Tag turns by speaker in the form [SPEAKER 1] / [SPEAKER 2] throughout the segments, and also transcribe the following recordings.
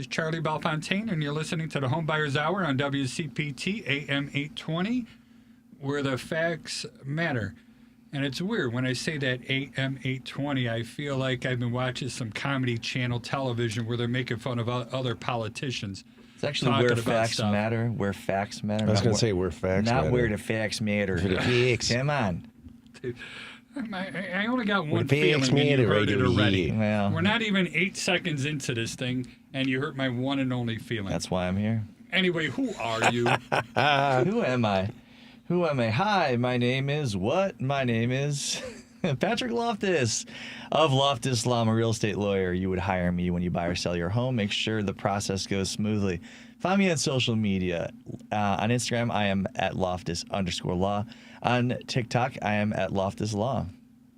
[SPEAKER 1] is Charlie Belfontaine, and you're listening to the Homebuyers Hour on WCPT AM 820, where the facts matter. And it's weird, when I say that AM 820, I feel like I've been watching some comedy channel television where they're making fun of other politicians.
[SPEAKER 2] It's actually where facts matter. Where facts matter.
[SPEAKER 3] I was going to say where facts matter.
[SPEAKER 2] Not where the facts matter. Come on.
[SPEAKER 1] Dude, I only got one feeling, and you heard it already.
[SPEAKER 2] Well,
[SPEAKER 1] we're not even 8 seconds into this thing, and you hurt my one and only feeling.
[SPEAKER 2] That's why I'm here.
[SPEAKER 1] Anyway, who are you?
[SPEAKER 2] Who am I? Who am I? Hi, my name is what? My name is Patrick Loftus of Loftus Law. I'm a real estate lawyer. You would hire me when you buy or sell your home. Make sure the process goes smoothly. Find me on social media. On Instagram, I am at Loftus_law. On TikTok, I am at Loftus Law.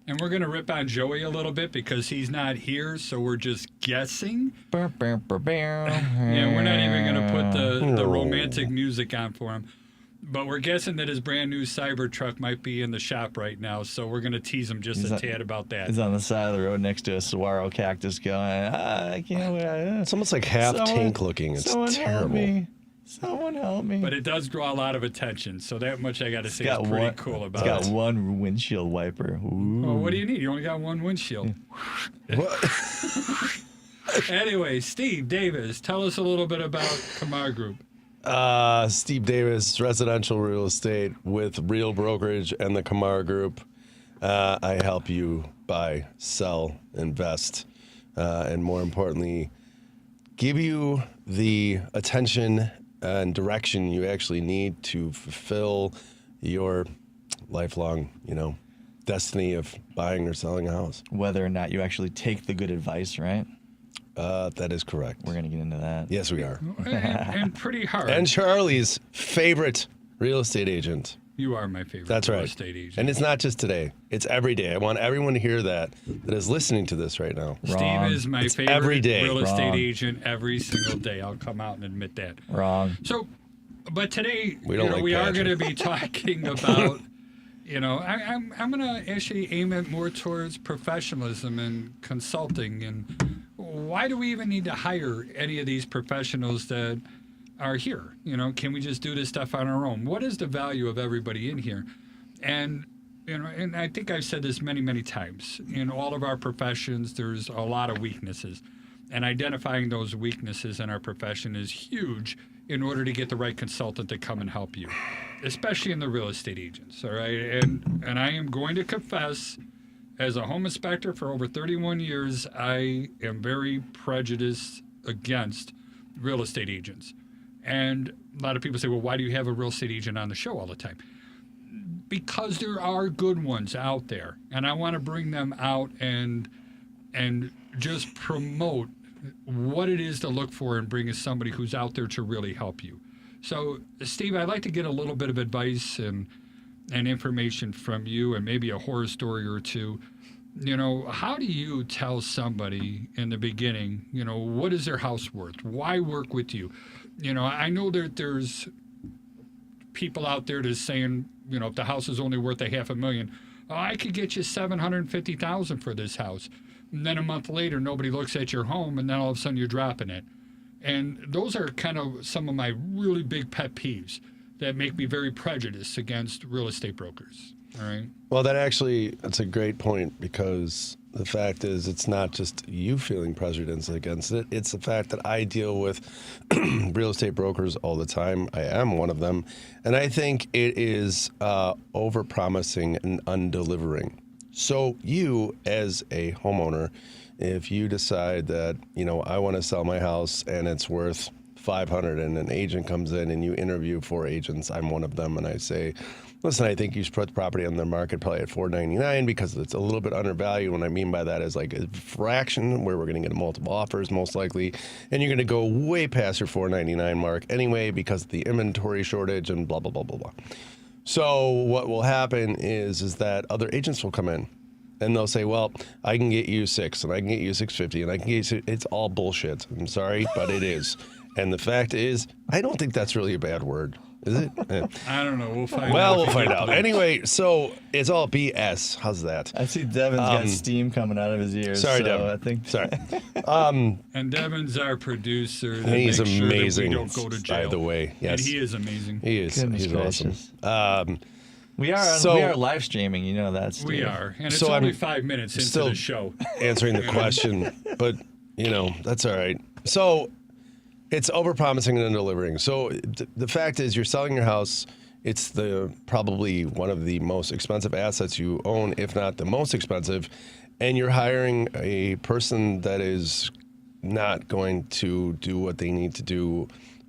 [SPEAKER 1] And we're going to rip on Joey a little bit because he's not here, so we're just guessing.
[SPEAKER 2] Yeah,
[SPEAKER 1] we're not even going to put the romantic music on for him. But we're guessing that his brand new Cybertruck might be in the shop right now, so we're going to tease him just a tad about that.
[SPEAKER 2] He's on the side of the road next to a saguaro cactus going, I can't wait.
[SPEAKER 3] It's almost like half tank looking. It's terrible.
[SPEAKER 2] Someone help me.
[SPEAKER 1] But it does draw a lot of attention, so that much I got to say is pretty cool about it.
[SPEAKER 2] It's got one windshield wiper. Ooh.
[SPEAKER 1] Well, what do you need? You only got one windshield. Anyway, Steve Davis, tell us a little bit about Kamar Group.
[SPEAKER 3] Steve Davis, residential real estate with Real Brokerage and the Kamar Group. I help you buy, sell, invest, and more importantly, give you the attention and direction you actually need to fulfill your lifelong, destiny of buying or selling a house.
[SPEAKER 2] Whether or not you actually take the good advice, right?
[SPEAKER 3] That is correct.
[SPEAKER 2] We're going to get into that.
[SPEAKER 3] Yes, we are.
[SPEAKER 1] And pretty hard.
[SPEAKER 3] And Charlie's favorite real estate agent.
[SPEAKER 1] You are my favorite real estate agent.
[SPEAKER 3] And it's not just today. It's every day. I want everyone to hear that is listening to this right now.
[SPEAKER 1] Steve is my favorite
[SPEAKER 3] every day.
[SPEAKER 1] real estate agent every single day. I'll come out and admit that.
[SPEAKER 2] Wrong.
[SPEAKER 1] So, but today,
[SPEAKER 3] we
[SPEAKER 1] are going to be talking about, I'm going to actually aim it more towards professionalism and consulting. And why do we even need to hire any of these professionals that are here? Can we just do this stuff on our own? What is the value of everybody in here? And, and I think I've said this many, many times. In all of our professions, there's a lot of weaknesses. And identifying those weaknesses in our profession is huge in order to get the right consultant to come and help you, especially in the real estate agents, all right? And I am going to confess, as a home inspector for over 31 years, I am very prejudiced against real estate agents. And a lot of people say, well, why do you have a real estate agent on the show all the time? Because there are good ones out there, and I want to bring them out and just promote what it is to look for and bring somebody who's out there to really help you. So, Steve, I'd like to get a little bit of advice and information from you, and maybe a horror story or two. How do you tell somebody in the beginning, what is their house worth? Why work with you? I know that there's people out there that's saying, if the house is only worth $500,000, I could get you $750,000 for this house. And then a month later, nobody looks at your home, and then all of a sudden you're dropping it. And those are kind of some of my really big pet peeves that make me very prejudiced against real estate brokers. All right.
[SPEAKER 3] Well, that's a great point, because the fact is it's not just you feeling prejudice against it. It's the fact that I deal with real estate brokers all the time. I am one of them. And I think it is over-promising and undelivering. So you, as a homeowner, if you decide that, I want to sell my house and it's worth $500, and an agent comes in and you interview 4 agents, I'm one of them, and I say, listen, I think you should put the property on the market probably at $499 because it's a little bit undervalued. What I mean by that is like a fraction where we're going to get multiple offers most likely, and you're going to go way past your $499 mark anyway because of the inventory shortage and blah, blah, blah, blah, blah. So what will happen is that other agents will come in and they'll say, well, I can get you $600 and I can get you $650 and I can get you, it's all bullshit. I'm sorry, but it is. And the fact is, I don't think that's really a bad word. Is it? Yeah.
[SPEAKER 1] I don't know. We'll find out.
[SPEAKER 3] Well,
[SPEAKER 1] if
[SPEAKER 3] we'll
[SPEAKER 1] you
[SPEAKER 3] find
[SPEAKER 1] get
[SPEAKER 3] out.
[SPEAKER 1] points.
[SPEAKER 3] Anyway, so it's all BS. How's that?
[SPEAKER 2] I see Devin's got steam coming out of his ears.
[SPEAKER 3] Sorry,
[SPEAKER 2] so
[SPEAKER 3] Devin.
[SPEAKER 2] I think
[SPEAKER 3] Sorry.
[SPEAKER 1] And Devin's our producer. To
[SPEAKER 3] He's
[SPEAKER 1] make sure
[SPEAKER 3] amazing,
[SPEAKER 1] that we don't go to jail.
[SPEAKER 3] by the way. Yes.
[SPEAKER 1] And he is amazing.
[SPEAKER 3] He is.
[SPEAKER 2] Goodness
[SPEAKER 3] He's
[SPEAKER 2] gracious.
[SPEAKER 3] awesome.
[SPEAKER 2] we are live streaming. You know that. Steve.
[SPEAKER 1] We are. And it's
[SPEAKER 3] So
[SPEAKER 1] only
[SPEAKER 3] I'm
[SPEAKER 1] 5 minutes into
[SPEAKER 3] still-
[SPEAKER 1] the show.
[SPEAKER 3] Answering the question, but that's all right. So it's overpromising and underdelivering. So the fact is, you're selling your house. It's probably one of the most expensive assets you own, if not the most expensive, and you're hiring a person that is not going to do what they need to do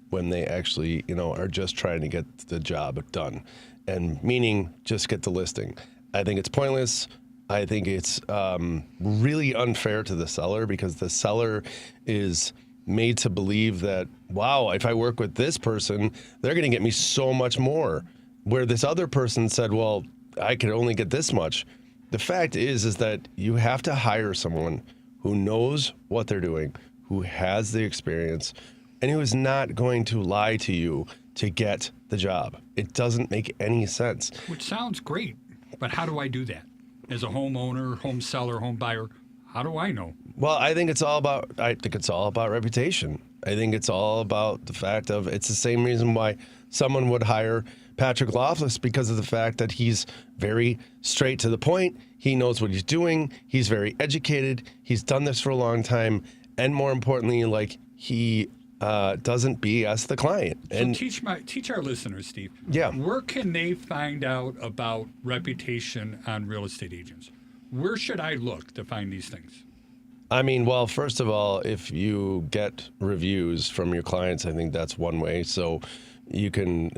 [SPEAKER 3] when they actually, are just trying to get the job done, and meaning just get the listing. I think it's pointless. I think it's really unfair to the seller, because the seller is made to believe that, wow, if I work with this person, they're going to get me so much more. Where this other person said, well, I could only get this much. The fact is that you have to hire someone who knows what they're doing, who has the experience, and who is not going to lie to you to get the job. It doesn't make any sense.
[SPEAKER 1] Which sounds great. But how do I do that? As a homeowner, home seller, home buyer, how do I know?
[SPEAKER 3] Well, I think it's all about reputation. I think it's all about the fact of, it's the same reason why someone would hire Patrick Loftus, because of the fact that he's very straight to the point. He knows what he's doing. He's very educated. He's done this for a long time. And more importantly, he doesn't BS the client.
[SPEAKER 1] So teach our listeners, Steve.
[SPEAKER 3] Yeah.
[SPEAKER 1] Where can they find out about reputation on real estate agents? Where should I look to find these things?
[SPEAKER 3] I mean, well, first of all, if you get reviews from your clients, I think that's one way. So you can,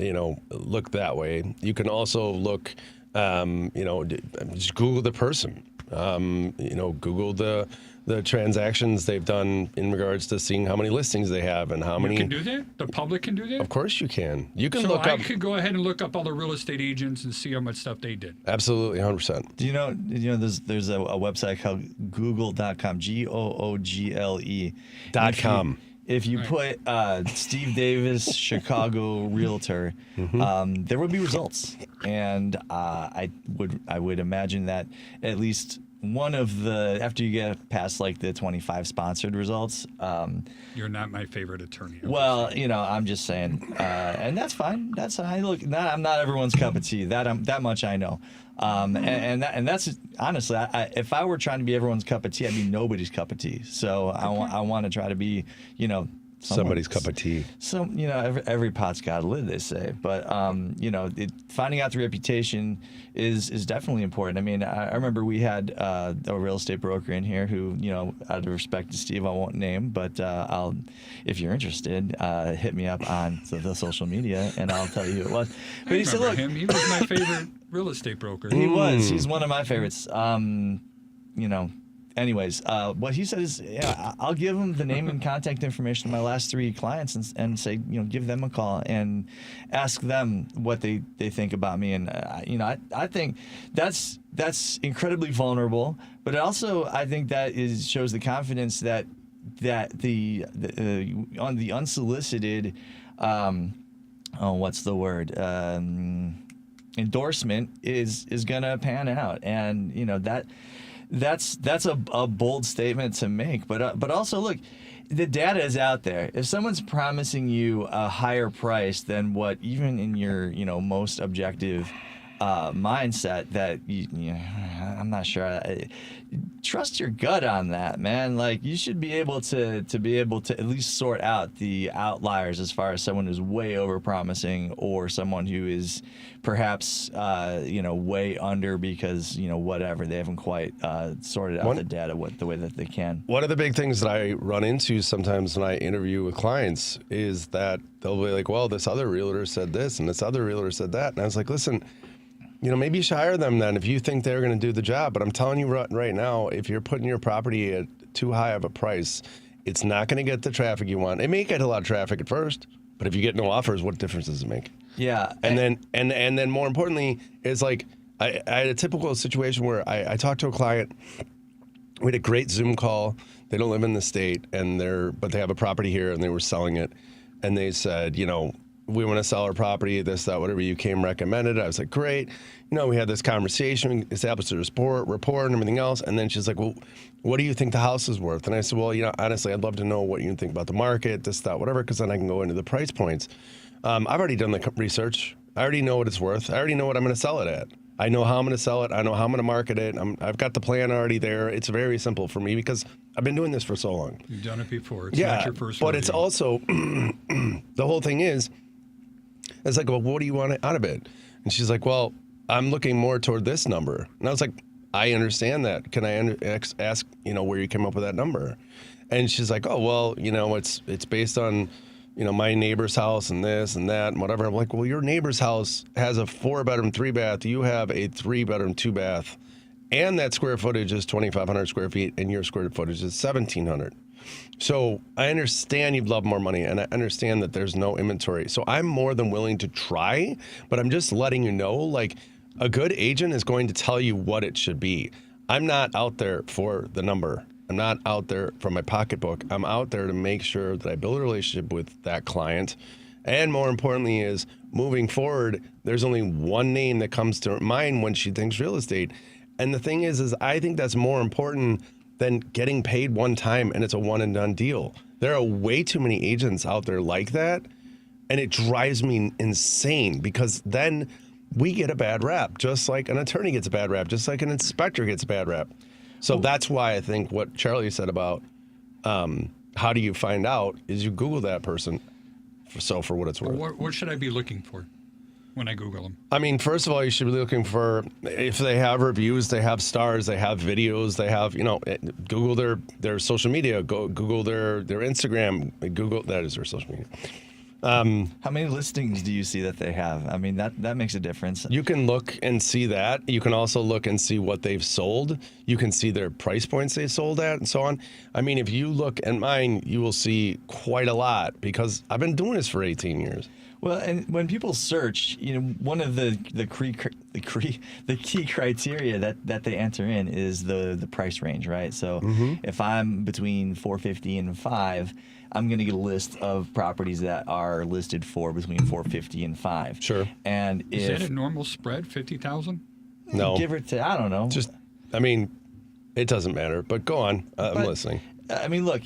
[SPEAKER 3] look that way. You can also look, just Google the person. Google the transactions they've done in regards to seeing how many listings they have and how many.
[SPEAKER 1] You can do that? The public can do that?
[SPEAKER 3] Of course you can. You can
[SPEAKER 1] So
[SPEAKER 3] look
[SPEAKER 1] I
[SPEAKER 3] up.
[SPEAKER 1] could go ahead and look up all the real estate agents and see how much stuff they did.
[SPEAKER 3] Absolutely, 100%.
[SPEAKER 2] Do you know? There's a website called Google.com. Google.
[SPEAKER 3] .com.
[SPEAKER 2] If you put Steve Davis, Chicago Realtor, there would be results, and I would imagine that at least one of the, after you get past the 25 sponsored results.
[SPEAKER 1] You're not my favorite attorney.
[SPEAKER 2] Well, I'm just saying, and that's fine. That's fine. Look, I'm not everyone's cup of tea. That much I know. And that's honestly, if I were trying to be everyone's cup of tea, I'd be nobody's cup of tea. So I want to try to be,
[SPEAKER 3] Somebody's cup of tea.
[SPEAKER 2] So every pot's got a lid, they say. But finding out the reputation is definitely important. I mean, I remember we had a real estate broker in here who, out of respect to Steve, I won't name, but I'll, if you're interested, hit me up on the social media and I'll tell you who it was. But
[SPEAKER 1] I
[SPEAKER 2] he said,
[SPEAKER 1] remember
[SPEAKER 2] look,
[SPEAKER 1] him. He was my favorite real estate broker.
[SPEAKER 2] he was. He's one of my favorites. Anyways, what he said is, I'll give him the name and contact information of my last 3 clients and say, give them a call and ask them what they think about me. And, I think that's incredibly vulnerable, but also I think that shows the confidence that the on the unsolicited, what's the word? Endorsement is gonna pan out, and that's a bold statement to make, but also look, the data is out there. If someone's promising you a higher price than what even in your most objective mindset, that I'm not sure. Trust your gut on that, man. You should be able to at least sort out the outliers as far as someone who's way over promising or someone who is perhaps way under because whatever, they haven't quite sorted out the data the way that they can.
[SPEAKER 3] One of the big things that I run into sometimes when I interview with clients is that they'll be like, well, this other realtor said this and this other realtor said that, and I was like, listen, maybe you should hire them then if you think they're going to do the job. But I'm telling you right now, if you're putting your property at too high of a price, it's not going to get the traffic you want. It may get a lot of traffic at first, but if you get no offers, what difference does it make?
[SPEAKER 2] Yeah.
[SPEAKER 3] And then more importantly is I had a typical situation where I talked to a client. We had a great Zoom call. They don't live in the state, but they have a property here and they were selling it. And they said, we want to sell our property, this, that, whatever. You came recommended. I was like, great. We had this conversation, established a report and everything else. And then she's like, well, what do you think the house is worth? And I said, well, honestly, I'd love to know what you think about the market, this, that, whatever, because then I can go into the price points. I've already done the research. I already know what it's worth. I already know what I'm going to sell it at. I know how I'm going to sell it. I know how I'm going to market it. I've got the plan already there. It's very simple for me because I've been doing this for so long.
[SPEAKER 1] You've done it before. It's not your first
[SPEAKER 3] but
[SPEAKER 1] rodeo.
[SPEAKER 3] it's also, the whole thing is, it's like, well, what do you want out of it? And she's like, well, I'm looking more toward this number. And I was like, I understand that. Can I ask, where you came up with that number? And she's like, oh, well, it's based on, my neighbor's house and this and that and whatever. I'm like, well, your neighbor's house has a 4-bedroom, 3-bath. You have a 3-bedroom, 2-bath. And that square footage is 2,500 square feet and your square footage is 1,700. So I understand you'd love more money and I understand that there's no inventory. So I'm more than willing to try, but I'm just letting you know, like, a good agent is going to tell you what it should be. I'm not out there for the number. I'm not out there for my pocketbook. I'm out there to make sure that I build a relationship with that client. And more importantly is, moving forward, there's only one name that comes to mind when she thinks real estate. And the thing is I think that's more important than getting paid one time and it's a one and done deal. There are way too many agents out there like that. And it drives me insane because then we get a bad rap, just like an attorney gets a bad rap, just like an inspector gets a bad rap. So that's why I think what Charlie said about how do you find out is you Google that person for what it's worth.
[SPEAKER 1] What should I be looking for when I Google them?
[SPEAKER 3] I mean, first of all, you should be looking for if they have reviews, they have stars, they have videos, they have, Google their social media, Google their Instagram, Google, that is their social media.
[SPEAKER 2] How many listings do you see that they have? I mean, that makes a difference.
[SPEAKER 3] You can look and see that. You can also look and see what they've sold. You can see their price points they sold at and so on. I mean, if you look at mine, you will see quite a lot because I've been doing this for 18 years.
[SPEAKER 2] Well, and when people search, one of the key criteria that they enter in is the price range, right? So if I'm between 450 and 5, I'm going to get a list of properties that are listed for between 450 and 5.
[SPEAKER 3] Sure.
[SPEAKER 2] And
[SPEAKER 1] Is that a normal spread, 50,000?
[SPEAKER 3] No.
[SPEAKER 2] Give or take, I don't know.
[SPEAKER 3] It doesn't matter. But go on. I'm listening.
[SPEAKER 2] I mean, look,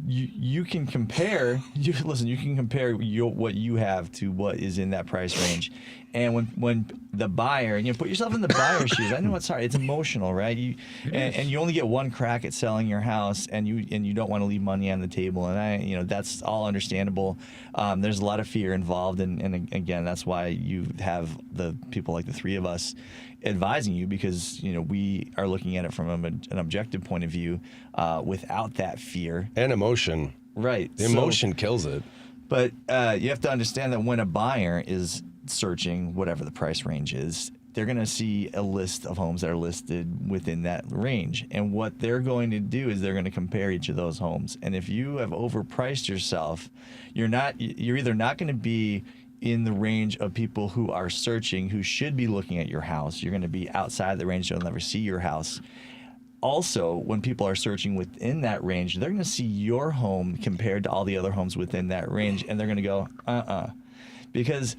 [SPEAKER 2] you can compare. You can compare what you have to what is in that price range, and when the buyer, put yourself in the buyer's shoes. I know it's hard. It's emotional, right? And you only get one crack at selling your house, and you don't want to leave money on the table, and that's all understandable. There's a lot of fear involved, and again, that's why you have the people like the three of us advising you, because we are looking at it from an objective point of view, without that fear
[SPEAKER 3] and emotion.
[SPEAKER 2] Right.
[SPEAKER 3] The emotion kills it.
[SPEAKER 2] But you have to understand that when a buyer is searching whatever the price range is, they're going to see a list of homes that are listed within that range. And what they're going to do is they're going to compare each of those homes. And if you have overpriced yourself, you're either not going to be in the range of people who are searching, who should be looking at your house. You're going to be outside the range, they'll never see your house. Also, when people are searching within that range, they're going to see your home compared to all the other homes within that range, and they're going to go, because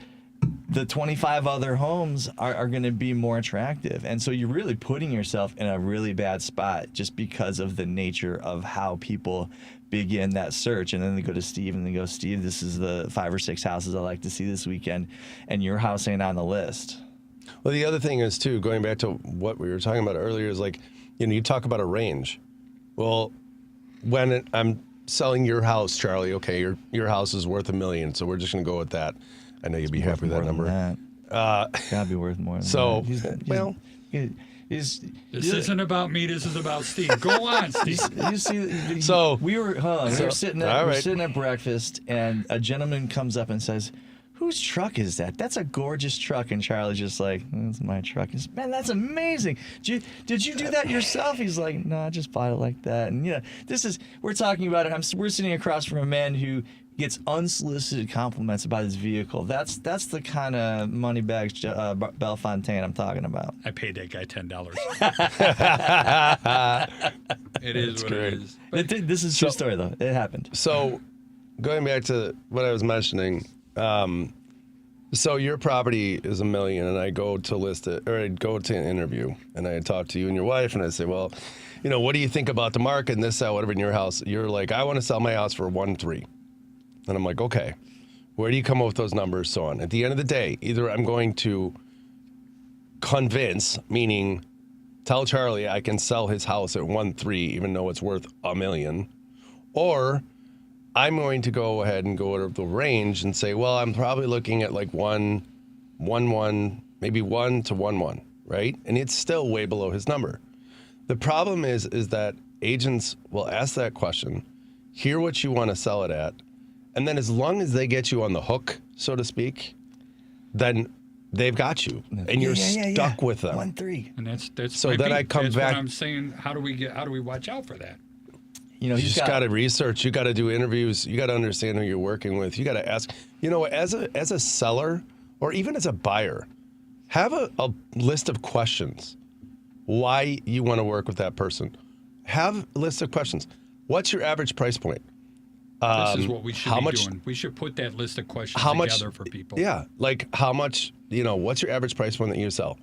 [SPEAKER 2] the 25 other homes are going to be more attractive. And so you're really putting yourself in a really bad spot just because of the nature of how people begin that search. And then they go to Steve and they go, Steve, this is the 5 or 6 houses I'd like to see this weekend, and your house ain't on the list.
[SPEAKER 3] Well, the other thing is, too, going back to what we were talking about earlier, is like, you talk about a range. Well, when I'm selling your house, Charlie, okay, your house is worth $1 million, so we're just going to go with that. I know you'd be happy with that number.
[SPEAKER 2] Gotta be worth more than that.
[SPEAKER 1] This isn't about me. This is about Steve. Go on, Steve.
[SPEAKER 2] You see,
[SPEAKER 3] so
[SPEAKER 2] we were sitting at breakfast, and a gentleman comes up and says, "Whose truck is that? That's a gorgeous truck." And Charlie's just like, "That's my truck." He's, "Man, that's amazing. Did you do that yourself?" He's like, "No, I just bought it like that." And we're talking about it. We're sitting across from a man who gets unsolicited compliments about his vehicle. That's the kind of money bags Bellefontaine I'm talking about.
[SPEAKER 1] I paid that guy $10. It is what it is.
[SPEAKER 2] This is a true story, though. It happened.
[SPEAKER 3] So, going back to what I was mentioning, So your property is $1 million, and I go to list it, or I go to an interview, and I talk to you and your wife, and I say, well, what do you think about the market and this, that, whatever in your house? You're like, I want to sell my house for 1.3, and I'm like, okay, where do you come up with those numbers? So on. At the end of the day, either I'm going to convince, meaning tell Charlie I can sell his house at 1.3, even though it's worth $1 million, or I'm going to go ahead and go out of the range and say, well, I'm probably looking at like 1, maybe 1 to 1.1, right? And it's still way below his number. The problem is that agents will ask that question, hear what you want to sell it at, and then as long as they get you on the hook, so to speak, then they've got you, and you're stuck with them.
[SPEAKER 2] 1.3.
[SPEAKER 1] And that's
[SPEAKER 3] So then I come
[SPEAKER 1] that's
[SPEAKER 3] back.
[SPEAKER 1] What I'm saying, how do we watch out for that?
[SPEAKER 3] You just got to research. You got to do interviews. You got to understand who you're working with. You got to ask. As a seller or even as a buyer, have a list of questions. Why you want to work with that person? Have a list of questions. What's your average price point?
[SPEAKER 1] This is what we should be doing. We should put that list of questions together for people.
[SPEAKER 3] Yeah, like how much? What's your average price point that you sell?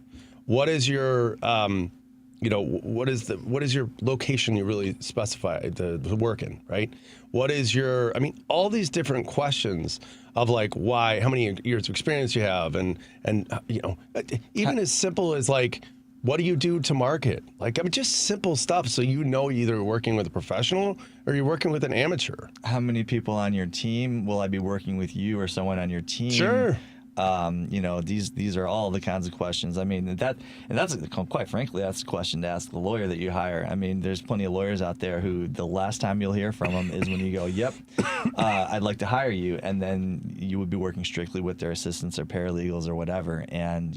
[SPEAKER 3] What is your what is your location you really specify the work in, right? What is your, all these different questions of like why, how many years of experience you have, and even as simple as like, what do you do to market? Just simple stuff so you're either working with a professional or you're working with an amateur.
[SPEAKER 2] How many people on your team? Will I be working with you or someone on your team?
[SPEAKER 3] Sure.
[SPEAKER 2] These are all the kinds of questions. That's quite frankly, that's a question to ask the lawyer that you hire. There's plenty of lawyers out there who the last time you'll hear from them is when you go, yep, I'd like to hire you. And then you would be working strictly with their assistants or paralegals or whatever. And,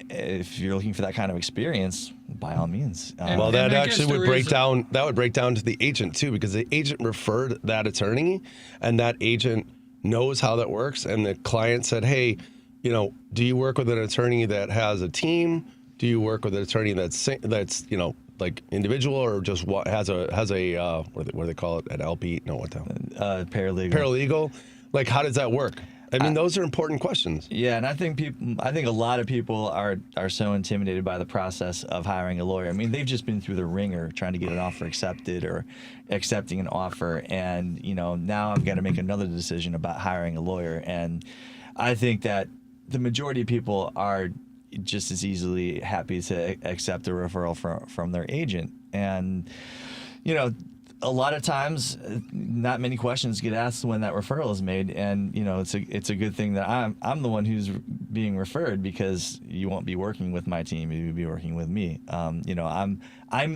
[SPEAKER 2] if you're looking for that kind of experience, by all means.
[SPEAKER 3] Well, that actually would break down. That would break down to the agent too, because the agent referred that attorney, and that agent knows how that works. And the client said, "Hey, do you work with an attorney that has a team? Do you work with an attorney that's like individual, or just has a what do they call it, an LP? No, what the
[SPEAKER 2] paralegal?
[SPEAKER 3] Paralegal. Like, how does that work?" Those are important questions.
[SPEAKER 2] Yeah, and I think a lot of people are so intimidated by the process of hiring a lawyer. They've just been through the ringer trying to get an offer accepted or accepting an offer, and now I've got to make another decision about hiring a lawyer. And I think that the majority of people are just as easily happy to accept a referral from their agent. And a lot of times, not many questions get asked when that referral is made, and it's a good thing that I'm the one who's being referred, because you won't be working with my team, you'll be working with me. I'm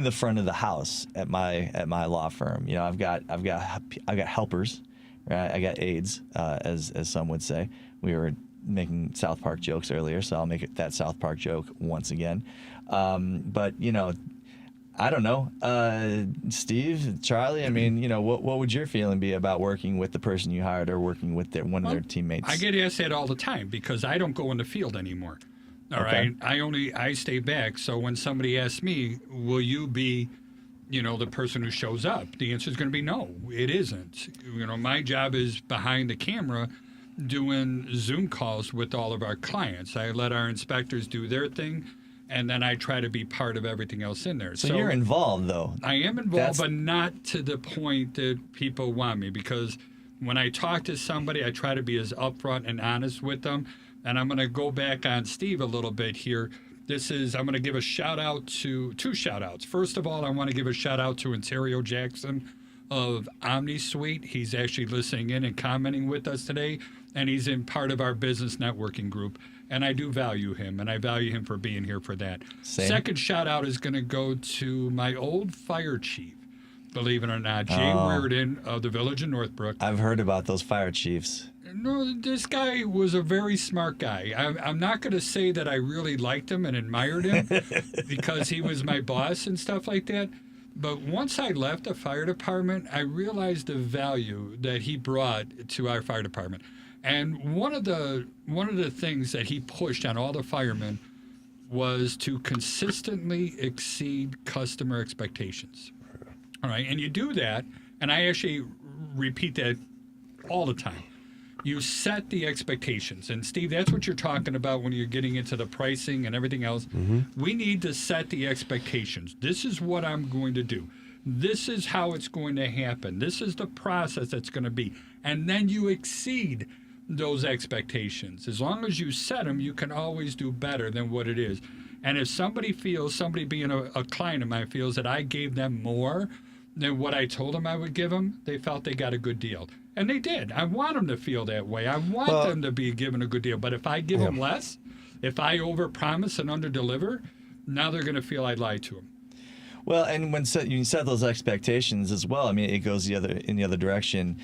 [SPEAKER 2] the front of the house at my law firm. I've got helpers, right? I got aides, as some would say. We were making South Park jokes earlier, so I'll make that South Park joke once again. But I don't know, Steve, Charlie. What would your feeling be about working with the person you hired or working with one of their teammates?
[SPEAKER 1] I get asked that all the time because I don't go in the field anymore. All right, I stay back. So when somebody asks me, "Will you be, the person who shows up?" The answer is going to be no. It isn't. My job is behind the camera, doing Zoom calls with all of our clients. I let our inspectors do their thing, and then I try to be part of everything else in there.
[SPEAKER 2] So you're involved, though.
[SPEAKER 1] I am involved, but not to the point that people want me, because when I talk to somebody, I try to be as upfront and honest with them. And I'm going to go back on Steve a little bit here. I'm going to give a shout out to two shout outs. First of all, I want to give a shout out to Ontario Jackson of Omni Suite. He's actually listening in and commenting with us today, and he's in part of our business networking group. And I do value him, and I value him for being here for that.
[SPEAKER 2] Same.
[SPEAKER 1] Second shout out is going to go to my old fire chief, believe it or not, Jay Reardon of the Village of Northbrook.
[SPEAKER 2] I've heard about those fire chiefs.
[SPEAKER 1] No, this guy was a very smart guy. I'm not going to say that I really liked him and admired him because he was my boss and stuff like that. But once I left the fire department, I realized the value that he brought to our fire department. And one of the things that he pushed on all the firemen was to consistently exceed customer expectations. All right, and you do that, and I actually repeat that all the time. You set the expectations. And Steve, that's what you're talking about when you're getting into the pricing and everything else. We need to set the expectations. This is what I'm going to do. This is how it's going to happen. This is the process that's going to be. And then you exceed those expectations. As long as you set them, you can always do better than what it is. And if somebody being a client of mine feels that I gave them more than what I told them I would give them, they felt they got a good deal. And they did. I want them to feel that way. I want them to be given a good deal. But if I give them less, if I overpromise and underdeliver, now they're going to feel I lied to them.
[SPEAKER 2] Well, and when you set those expectations as well, I mean, it goes in the other direction.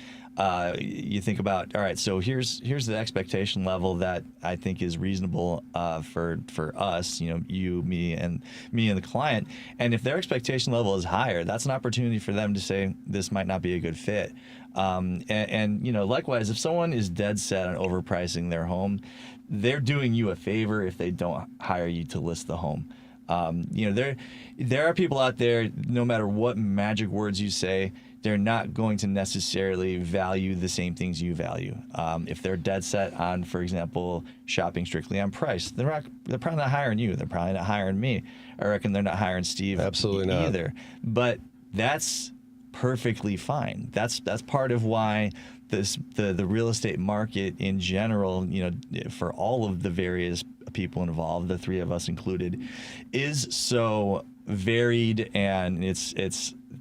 [SPEAKER 2] You think about, all right, so here's the expectation level that I think is reasonable for us, you, me, and the client. And if their expectation level is higher, that's an opportunity for them to say this might not be a good fit. And likewise, if someone is dead set on overpricing their home, they're doing you a favor if they don't hire you to list the home. There are people out there, no matter what magic words you say, they're not going to necessarily value the same things you value. If they're dead set on, for example, shopping strictly on price, they're probably not hiring you. They're probably not hiring me. I reckon they're not hiring Steve
[SPEAKER 3] Absolutely not.
[SPEAKER 2] either. But that's perfectly fine. That's part of why the real estate market in general, for all of the various people involved, the three of us included, is so varied, and it's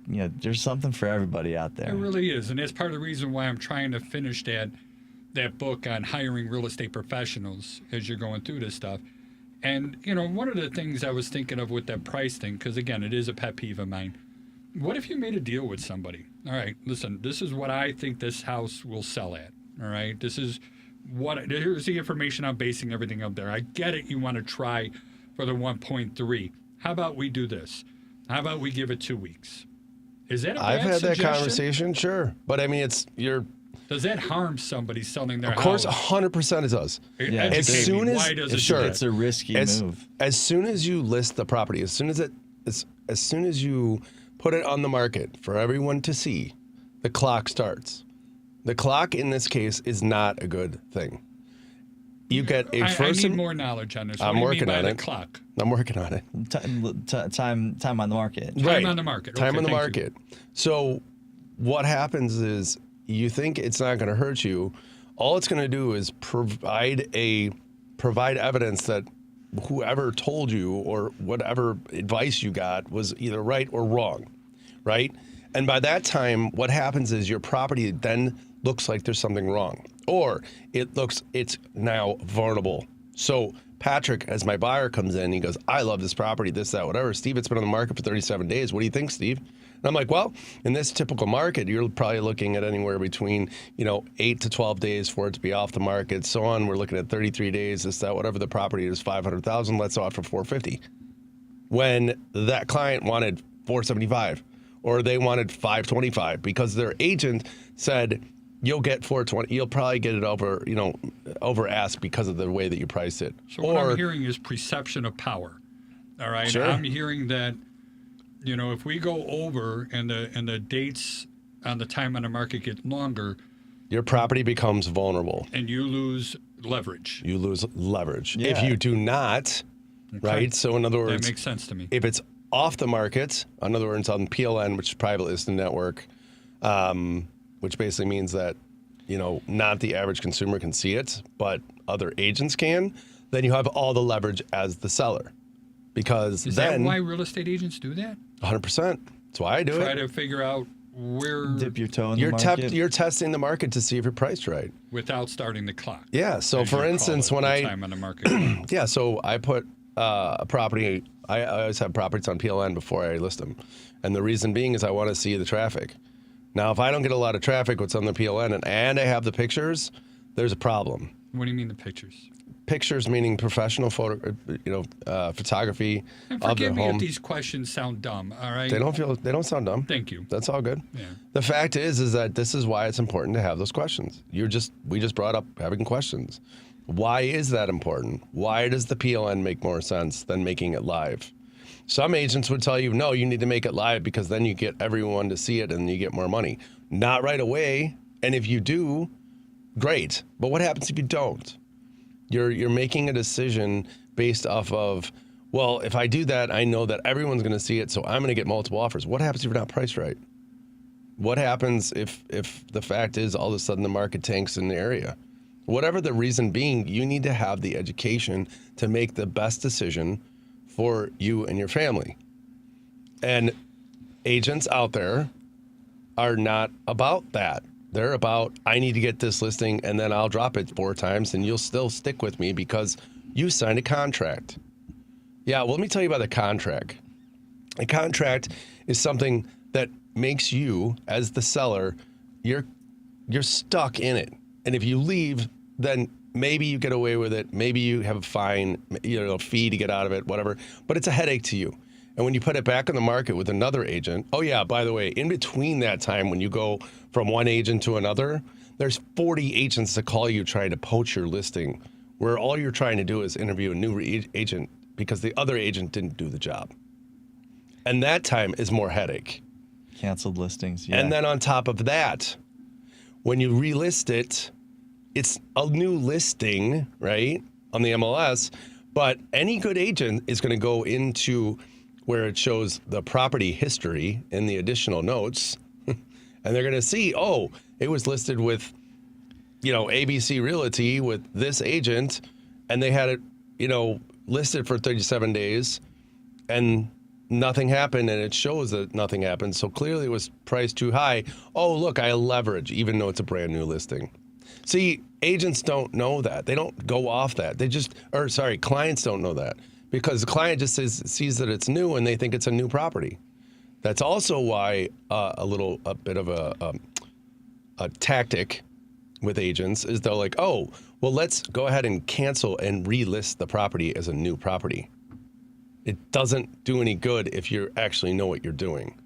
[SPEAKER 2] there's something for everybody out there.
[SPEAKER 1] It really is, and that's part of the reason why I'm trying to finish that book on hiring real estate professionals as you're going through this stuff. And one of the things I was thinking of with that price thing, because again, it is a pet peeve of mine. What if you made a deal with somebody? All right, listen, this is what I think this house will sell at. All right, here's the information I'm basing everything up there. I get it. You want to try for the 1.3. How about we do this? How about we give it 2 weeks? Is that a bad
[SPEAKER 3] I've had
[SPEAKER 1] suggestion?
[SPEAKER 3] that conversation, sure. But I mean,
[SPEAKER 1] Does that harm somebody selling their
[SPEAKER 3] of
[SPEAKER 1] house?
[SPEAKER 3] course, 100% it does.
[SPEAKER 2] Yeah,
[SPEAKER 1] Educate
[SPEAKER 3] as
[SPEAKER 1] me.
[SPEAKER 3] soon as
[SPEAKER 1] Why does it
[SPEAKER 3] sure,
[SPEAKER 1] do that?
[SPEAKER 2] It's a risky move.
[SPEAKER 3] As soon as you list the property, as soon as you put it on the market for everyone to see, the clock starts. The clock in this case is not a good thing. You get a first.
[SPEAKER 1] I need more knowledge on this. What
[SPEAKER 3] I'm
[SPEAKER 1] do you
[SPEAKER 3] working
[SPEAKER 1] mean by
[SPEAKER 3] on
[SPEAKER 1] the
[SPEAKER 3] it.
[SPEAKER 1] clock?
[SPEAKER 3] I'm working on it.
[SPEAKER 2] Time on the market.
[SPEAKER 1] Time on the market.
[SPEAKER 3] Time
[SPEAKER 1] Okay,
[SPEAKER 3] on the
[SPEAKER 1] thank
[SPEAKER 3] market. So what happens is you think it's not going to hurt you. All it's going to do is provide evidence that whoever told you or whatever advice you got was either right or wrong, right? And by that time, what happens is your property then looks like there's something wrong, or it's now vulnerable. So Patrick, as my buyer, comes in, he goes, I love this property, this, that, whatever. Steve, it's been on the market for 37 days. What do you think, Steve? And I'm like, well, in this typical market, you're probably looking at anywhere between, 8 to 12 days for it to be off the market, so on. We're looking at 33 days, this, that, whatever the property is, 500,000, let's offer 450. When that client wanted 475, or they wanted 525 because their agent said, you'll get 420. You'll probably get it over ask because of the way that you price it.
[SPEAKER 1] So what I'm hearing is perception of power. All right.
[SPEAKER 3] Sure.
[SPEAKER 1] I'm hearing that, if we go over and the dates on the time on the market get longer,
[SPEAKER 3] your property becomes vulnerable.
[SPEAKER 1] and you lose leverage.
[SPEAKER 3] You lose leverage.
[SPEAKER 2] Yeah.
[SPEAKER 3] If you do not, right? So in other
[SPEAKER 1] That
[SPEAKER 3] words,
[SPEAKER 1] makes sense to me.
[SPEAKER 3] if it's off the market, in other words, on PLN, which is private listing network, which basically means that, not the average consumer can see it, but other agents can, then you have all the leverage as the seller. Because
[SPEAKER 1] Is
[SPEAKER 3] then
[SPEAKER 1] that why real estate agents do that?
[SPEAKER 3] 100%. That's why I do
[SPEAKER 1] Try
[SPEAKER 3] it.
[SPEAKER 1] to figure out where
[SPEAKER 2] Dip your toe in the market.
[SPEAKER 3] You're testing the market to see if you're priced right.
[SPEAKER 1] without starting the clock.
[SPEAKER 3] Yeah. So
[SPEAKER 1] as you
[SPEAKER 3] for
[SPEAKER 1] call
[SPEAKER 3] instance,
[SPEAKER 1] it,
[SPEAKER 3] when
[SPEAKER 1] the
[SPEAKER 3] I
[SPEAKER 1] time on the market.
[SPEAKER 3] yeah, so I put a property. I always have properties on PLN before I list them, and the reason being is I want to see the traffic. Now, if I don't get a lot of traffic, what's on the PLN, and I have the pictures, there's a problem.
[SPEAKER 1] What do you mean the pictures?
[SPEAKER 3] Pictures meaning professional photography
[SPEAKER 1] And
[SPEAKER 3] of the
[SPEAKER 1] forgive me
[SPEAKER 3] home.
[SPEAKER 1] if these questions sound dumb. All right.
[SPEAKER 3] They don't sound dumb.
[SPEAKER 1] Thank you.
[SPEAKER 3] That's all good.
[SPEAKER 1] Yeah.
[SPEAKER 3] The fact is that this is why it's important to have those questions. We just brought up having questions. Why is that important? Why does the PLN make more sense than making it live? Some agents would tell you, no, you need to make it live because then you get everyone to see it and you get more money. Not right away. And if you do, great. But what happens if you don't? You're making a decision based off of, well, if I do that, I know that everyone's going to see it, so I'm going to get multiple offers. What happens if you're not priced right? What happens if the fact is all of a sudden the market tanks in the area? Whatever the reason being, you need to have the education to make the best decision for you and your family. And agents out there are not about that. They're about, I need to get this listing and then I'll drop it 4 times and you'll still stick with me because you signed a contract. Yeah, well, let me tell you about the contract. A contract is something that makes you, as the seller, you're stuck in it. And if you leave, then maybe you get away with it. Maybe you have a fine, a fee to get out of it, whatever. But it's a headache to you. And when you put it back on the market with another agent, oh yeah, by the way, in between that time when you go from one agent to another, there's 40 agents that call you trying to poach your listing, where all you're trying to do is interview a new agent because the other agent didn't do the job. And that time is more headache.
[SPEAKER 2] Canceled listings, yeah.
[SPEAKER 3] And then on top of that, when you relist it, it's a new listing, right, on the MLS, but any good agent is going to go into where it shows the property history in the additional notes, and they're going to see, oh, it was listed with, ABC Realty with this agent, and they had it, listed for 37 days, and nothing happened, and it shows that nothing happened. So clearly it was priced too high. Oh, look, I leverage, even though it's a brand new listing. See, agents don't know that. They don't go off that. Clients don't know that because the client just sees that it's new and they think it's a new property. That's also why a bit of a tactic with agents is they're like, oh, well, let's go ahead and cancel and relist the property as a new property. It doesn't do any good if you actually know what you're doing.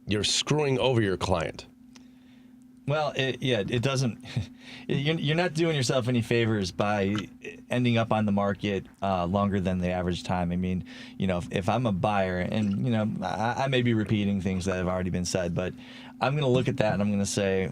[SPEAKER 3] You're screwing over your client.
[SPEAKER 2] Well, it doesn't. You're not doing yourself any favors by ending up on the market longer than the average time. I mean, if I'm a buyer, and I may be repeating things that have already been said, but I'm going to look at that and I'm going to say,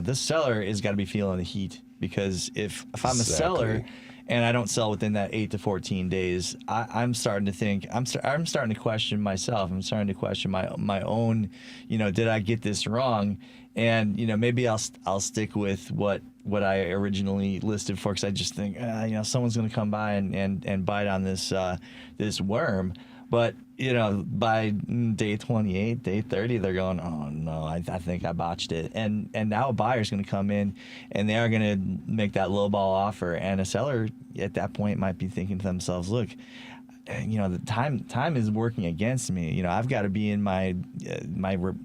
[SPEAKER 2] this seller has got to be feeling the heat, because if I'm a seller and I don't sell within that 8 to 14 days, I'm starting to think, I'm starting to question myself. I'm starting to question my own, did I get this wrong? And maybe I'll stick with what I originally listed for, because I just think someone's going to come by and bite on this worm. But by day 28, day 30, they're going, oh no, I think I botched it. And now a buyer's going to come in and they are going to make that lowball offer. And a seller at that point might be thinking to themselves, look, the time is working against me. I've got to be in my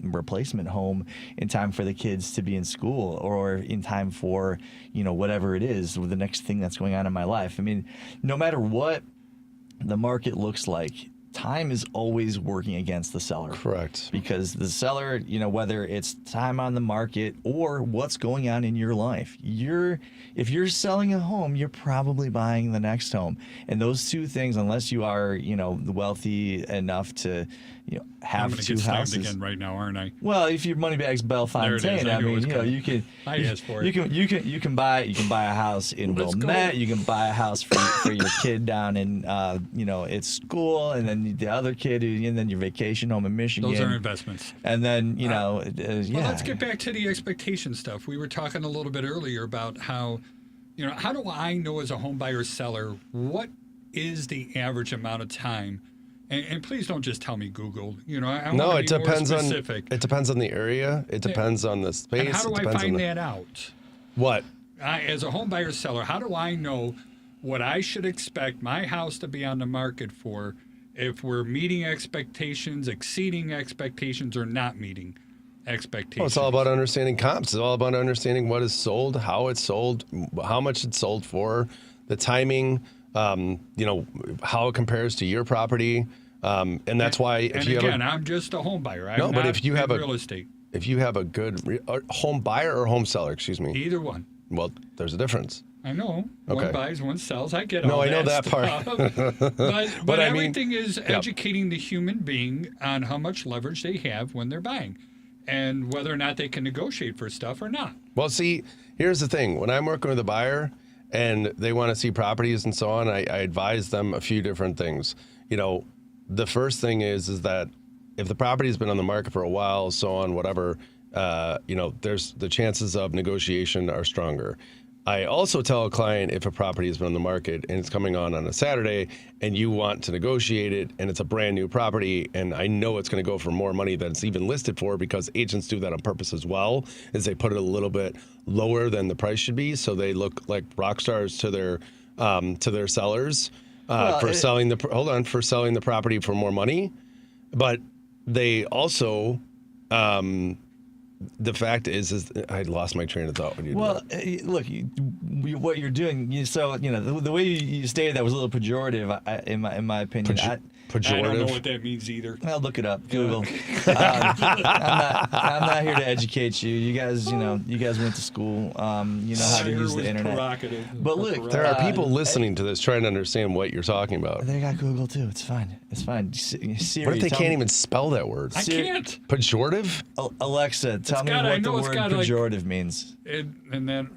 [SPEAKER 2] replacement home in time for the kids to be in school, or in time for whatever it is, the next thing that's going on in my life. I mean, no matter what the market looks like, time is always working against the seller.
[SPEAKER 3] Correct.
[SPEAKER 2] Because the seller, whether it's time on the market or what's going on in your life, if you're selling a home, you're probably buying the next home. And those two things, unless you are, wealthy enough to, have two houses.
[SPEAKER 1] I'm going to get again right now, aren't I?
[SPEAKER 2] Well, if your Moneybags Bellefontaine, I mean, you can.
[SPEAKER 1] I asked for it.
[SPEAKER 2] You can buy a house in Wilmette. You can buy a house for your kid down in at school, and then the other kid, and then your vacation home in Michigan.
[SPEAKER 1] Those are investments.
[SPEAKER 2] And then
[SPEAKER 1] Well, let's get back to the expectation stuff. We were talking a little bit earlier about how, how do I know as a home buyer seller what is the average amount of time? And please don't just tell me Google. I
[SPEAKER 3] no,
[SPEAKER 1] want
[SPEAKER 3] it
[SPEAKER 1] to be
[SPEAKER 3] depends
[SPEAKER 1] more
[SPEAKER 3] on
[SPEAKER 1] specific.
[SPEAKER 3] it depends on the area. It depends on the space.
[SPEAKER 1] And how do I find that out?
[SPEAKER 3] What?
[SPEAKER 1] As a home buyer seller, how do I know what I should expect my house to be on the market for, if we're meeting expectations, exceeding expectations, or not meeting expectations?
[SPEAKER 3] Well, it's all about understanding comps. It's all about understanding what is sold, how it's sold, how much it's sold for, the timing, how it compares to your property. And that's why
[SPEAKER 1] I'm just a home buyer. I'm
[SPEAKER 3] but if you have
[SPEAKER 1] real estate.
[SPEAKER 3] If you have a good home buyer or home seller, excuse me.
[SPEAKER 1] Either one.
[SPEAKER 3] Well, there's a difference.
[SPEAKER 1] I know.
[SPEAKER 3] Okay.
[SPEAKER 1] One buys, one sells. I get
[SPEAKER 3] No,
[SPEAKER 1] all
[SPEAKER 3] I know
[SPEAKER 1] that
[SPEAKER 3] that
[SPEAKER 1] part. but
[SPEAKER 3] I mean,
[SPEAKER 1] everything is educating the human being on how much leverage they have when they're buying, and whether or not they can negotiate for stuff or not.
[SPEAKER 3] Well, see, Here's the thing. When I'm working with a buyer and they want to see properties and so on, I advise them a few different things. The first thing is that if the property's been on the market for a while, so on, whatever, there's the chances of negotiation are stronger. I also tell a client if a property has been on the market and it's coming on a Saturday and you want to negotiate it and it's a brand new property and I know it's going to go for more money than it's even listed for, because agents do that on purpose as well, is they put it a little bit lower than the price should be, so they look like rock stars to their sellers for selling the property for more money. But they also the fact is I lost my train of thought when you did that.
[SPEAKER 2] Look, what you're doing. The way you stated that was a little pejorative, in my opinion.
[SPEAKER 3] Pejorative.
[SPEAKER 1] I don't know what that means either.
[SPEAKER 2] I'll look it up. Google. I'm not here to educate you. You guys went to school. You know how to use the internet. But look,
[SPEAKER 3] there are people listening to this trying to understand what you're talking about.
[SPEAKER 2] They got Google too. It's fine. It's fine. Siri,
[SPEAKER 3] what if they can't even spell that word?
[SPEAKER 1] I can't.
[SPEAKER 3] Pejorative?
[SPEAKER 2] Alexa, tell me what the word pejorative means.
[SPEAKER 1] And then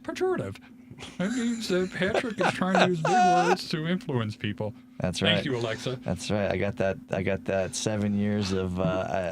[SPEAKER 1] pejorative. That means that Patrick is trying to use big words to influence people.
[SPEAKER 2] That's right.
[SPEAKER 1] Thank you, Alexa.
[SPEAKER 2] That's right. I got that 7 years of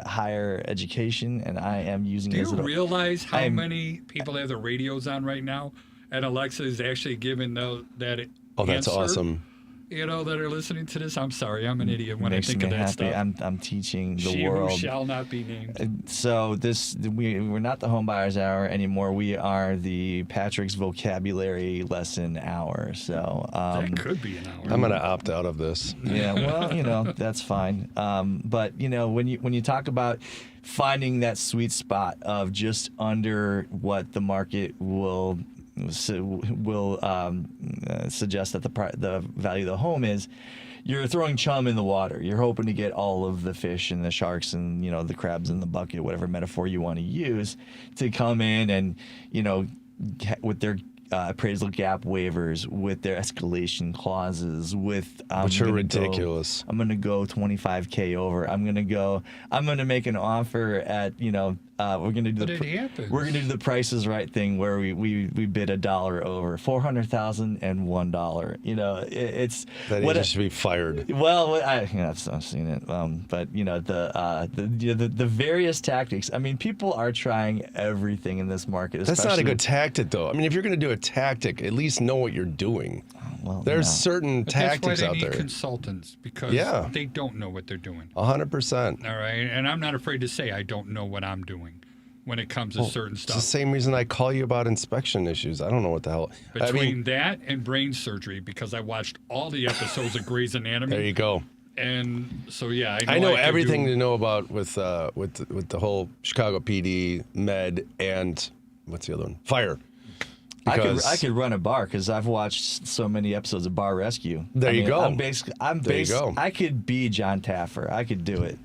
[SPEAKER 2] higher education, and I am using it.
[SPEAKER 1] Do you realize how many people have their radios on right now, and Alexa is actually giving that
[SPEAKER 3] Oh, that's
[SPEAKER 1] answer,
[SPEAKER 3] awesome.
[SPEAKER 1] that are listening to this? I'm sorry, I'm an idiot when
[SPEAKER 2] Makes
[SPEAKER 1] I think
[SPEAKER 2] me
[SPEAKER 1] of that
[SPEAKER 2] happy.
[SPEAKER 1] stuff.
[SPEAKER 2] I'm teaching the
[SPEAKER 1] She
[SPEAKER 2] world.
[SPEAKER 1] who shall not be named.
[SPEAKER 2] So we're not the Homebuyers Hour anymore. We are the Patrick's Vocabulary Lesson Hour. So
[SPEAKER 1] That could be an hour.
[SPEAKER 3] I'm going to opt out of this.
[SPEAKER 2] yeah, well, that's fine. But when you talk about finding that sweet spot of just under what the market will suggest that the value of the home is, you're throwing chum in the water. You're hoping to get all of the fish and the sharks and the crabs in the bucket, whatever metaphor you want to use, to come in and with their appraisal gap waivers, with their escalation clauses, with
[SPEAKER 3] which are ridiculous.
[SPEAKER 2] I'm going to go 25K over. I'm going to make an offer at we're going to do the Prices Right thing where we bid $1 over, $400,000 and $1. It's
[SPEAKER 3] that agent should be fired.
[SPEAKER 2] Well, I've seen it, but the various tactics. I mean, people are trying everything in this market.
[SPEAKER 3] That's not a good tactic, though. I mean, if you're going to do a tactic, at least know what you're doing.
[SPEAKER 2] Well,
[SPEAKER 3] there's certain
[SPEAKER 1] But
[SPEAKER 3] tactics
[SPEAKER 1] that's why
[SPEAKER 3] out
[SPEAKER 1] they need
[SPEAKER 3] there.
[SPEAKER 1] consultants, because they don't know what they're doing.
[SPEAKER 3] 100%.
[SPEAKER 1] All right, and I'm not afraid to say I don't know what I'm doing when it comes to certain
[SPEAKER 3] It's the
[SPEAKER 1] stuff.
[SPEAKER 3] same reason I call you about inspection issues. I don't know what the hell.
[SPEAKER 1] Between that and brain surgery, because I watched all the episodes of Grey's Anatomy.
[SPEAKER 3] There you go.
[SPEAKER 1] And so I
[SPEAKER 3] I know everything to know about with the whole Chicago PD, Med, and what's the other one? Fire.
[SPEAKER 2] I could run a bar because I've watched so many episodes of Bar Rescue.
[SPEAKER 3] There you go.
[SPEAKER 2] There you go. I could be John Taffer. I could do it.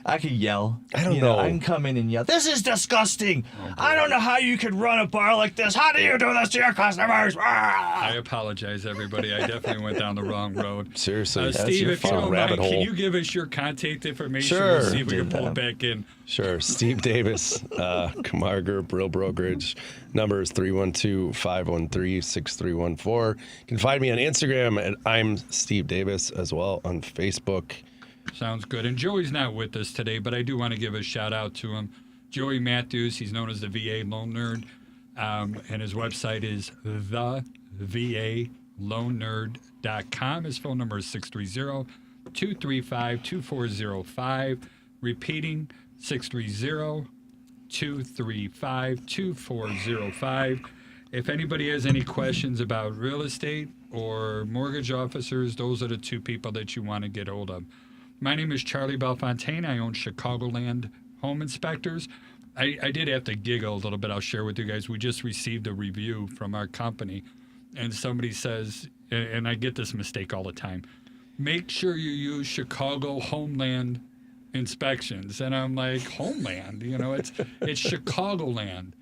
[SPEAKER 2] I could yell.
[SPEAKER 3] I don't know.
[SPEAKER 2] I can come in and yell, "This is disgusting! I don't know how you could run a bar like this. How do you do this to your customers?"
[SPEAKER 1] I apologize, everybody. I definitely went down the wrong road.
[SPEAKER 3] Seriously.
[SPEAKER 1] Steve, if you don't mind,
[SPEAKER 3] rabbit hole.
[SPEAKER 1] can you give us your contact information?
[SPEAKER 3] Sure.
[SPEAKER 1] We'll see if we can pull it back in.
[SPEAKER 3] Sure. Steve Davis, Kamar Group, Real Brokerage. Number is 312-513-6314. You can find me on Instagram at I'm Steve Davis, as well on Facebook.
[SPEAKER 1] Sounds good. And Joey's not with us today, but I do want to give a shout out to him. Joey Matthews, he's known as the VA Loan Nerd, and his website is thevaloannerd.com. His phone number is 630-235-2405. Repeating, 630-235-2405. If anybody has any questions about real estate or mortgage officers, those are the two people that you want to get hold of. My name is Charlie Belfontaine. I own Chicagoland Home Inspectors. I did have to giggle a little bit. I'll share with you guys. We just received a review from our company, and somebody says, and I get this mistake all the time, make sure you use Chicago Homeland Inspections. And I'm like, Homeland? It's Chicagoland.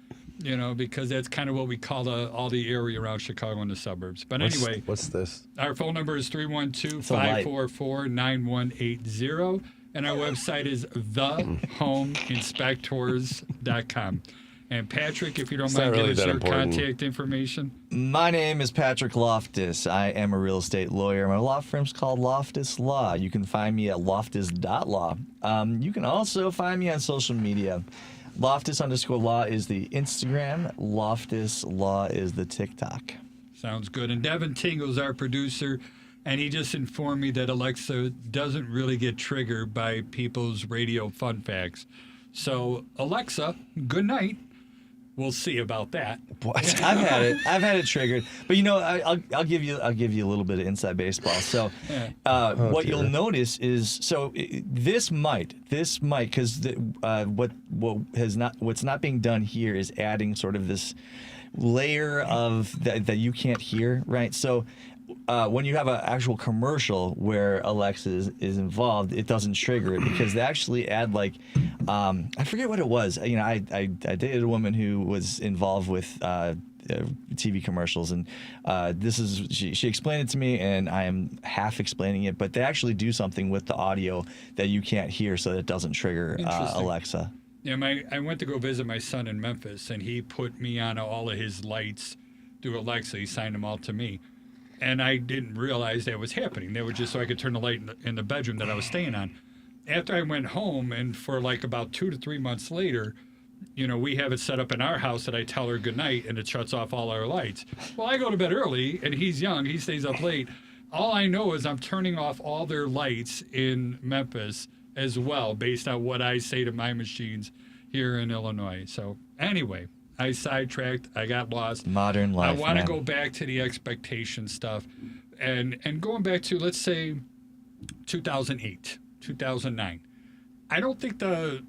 [SPEAKER 1] Because that's kind of what we call all the area around Chicago and the suburbs. But anyway.
[SPEAKER 3] What's this?
[SPEAKER 1] Our phone number is 312-544-9180. And our website is thehomeinspectors.com. And Patrick, if you don't
[SPEAKER 3] It's
[SPEAKER 1] mind
[SPEAKER 3] not really
[SPEAKER 1] giving us
[SPEAKER 3] that
[SPEAKER 1] your
[SPEAKER 3] important.
[SPEAKER 1] contact information.
[SPEAKER 2] My name is Patrick Loftus. I am a real estate lawyer. My law firm's called Loftus Law. You can find me at loftus.law. You can also find me on social media. Loftus_law is the Instagram. Loftus Law is the TikTok.
[SPEAKER 1] Sounds good. And Devin Tingle's our producer, and he just informed me that Alexa doesn't really get triggered by people's radio fun facts. So, Alexa, good night. We'll see about that.
[SPEAKER 2] I've had it triggered. But I'll give you a little bit of inside baseball. So, what
[SPEAKER 3] dear.
[SPEAKER 2] you'll notice is this might because what's not being done here is adding sort of this layer of that you can't hear, right? So. When you have an actual commercial where Alexa is involved, it doesn't trigger it because they actually add I forget what it was. I dated a woman who was involved with TV commercials, and she explained it to me, and I am half explaining it, but they actually do something with the audio that you can't hear, so that it doesn't trigger
[SPEAKER 1] Interesting.
[SPEAKER 2] Alexa.
[SPEAKER 1] Yeah, I went to go visit my son in Memphis, and he put me on all of his lights through Alexa. He signed them all to me. And I didn't realize that was happening. They were just so I could turn the light in the bedroom that I was staying on. After I went home, and for about 2 to 3 months later, we have it set up in our house that I tell her good night, and it shuts off all our lights. Well, I go to bed early, and he's young. He stays up late. All I know is I'm turning off all their lights in Memphis as well, based on what I say to my machines here in Illinois. So anyway, I sidetracked. I got lost.
[SPEAKER 2] Modern life.
[SPEAKER 1] I want to
[SPEAKER 2] man.
[SPEAKER 1] go back to the expectation stuff, and going back to, let's say, 2008, 2009. I don't think the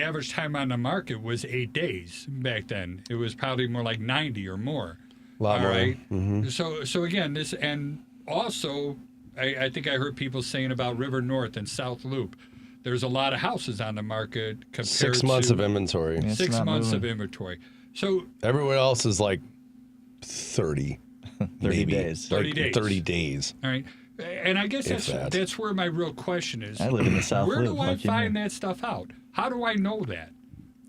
[SPEAKER 1] average time on the market was 8 days back then. It was probably more like 90 or more.
[SPEAKER 3] A lot more.
[SPEAKER 1] Right.
[SPEAKER 3] Mhm.
[SPEAKER 1] So again, this, and also I think I heard people saying about River North and South Loop. There's a lot of houses on the market compared
[SPEAKER 3] 6 months
[SPEAKER 1] to
[SPEAKER 3] of inventory.
[SPEAKER 2] Yeah. It's
[SPEAKER 1] 6
[SPEAKER 2] not
[SPEAKER 1] months of
[SPEAKER 2] moving.
[SPEAKER 1] inventory. So
[SPEAKER 3] Everywhere else is like 30.
[SPEAKER 2] 30
[SPEAKER 3] maybe.
[SPEAKER 2] days.
[SPEAKER 1] 30 days.
[SPEAKER 3] 30 days.
[SPEAKER 1] all right, and I guess
[SPEAKER 3] If that.
[SPEAKER 1] that's where my real question is.
[SPEAKER 2] I live in the South
[SPEAKER 1] Where
[SPEAKER 2] Loop.
[SPEAKER 1] do I
[SPEAKER 2] like you
[SPEAKER 1] find
[SPEAKER 2] know.
[SPEAKER 1] that stuff out? How do I know that?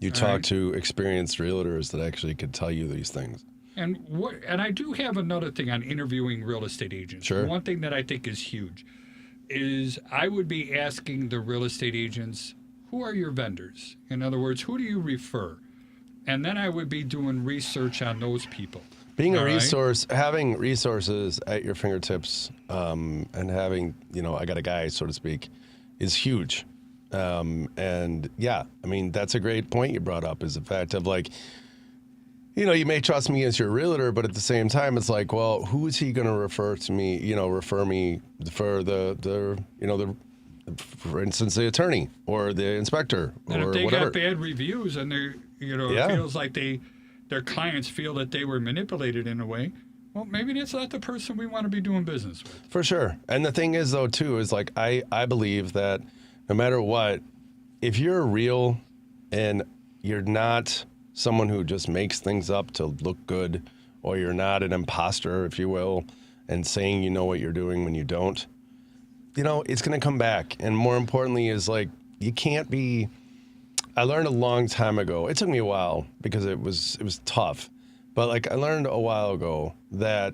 [SPEAKER 3] You
[SPEAKER 1] All
[SPEAKER 3] talk
[SPEAKER 1] right.
[SPEAKER 3] to experienced realtors that actually could tell you these things.
[SPEAKER 1] And I do have another thing on interviewing real estate agents.
[SPEAKER 3] Sure.
[SPEAKER 1] One thing that I think is huge is I would be asking the real estate agents, who are your vendors? In other words, who do you refer? And then I would be doing research on those people.
[SPEAKER 3] Being a
[SPEAKER 1] All right?
[SPEAKER 3] resource, having resources at your fingertips, and having, I got a guy, so to speak, is huge. And yeah, I mean, that's a great point you brought up, is the fact of you may trust me as your realtor, but at the same time, it's like, well, who is he going to refer to me, refer me for for instance, the attorney or the inspector
[SPEAKER 1] And
[SPEAKER 3] or
[SPEAKER 1] if they
[SPEAKER 3] whatever.
[SPEAKER 1] got bad reviews and they're,
[SPEAKER 3] Yeah.
[SPEAKER 1] it feels like their clients feel that they were manipulated in a way, well, maybe that's not the person we want to be doing business with.
[SPEAKER 3] For sure. And the thing is, though, too, is I believe that no matter what, if you're real and you're not someone who just makes things up to look good, or you're not an imposter, if you will, and saying you know what you're doing when you don't, it's going to come back. And more importantly is you can't be. I learned a long time ago. It took me a while because it was tough. But I learned a while ago that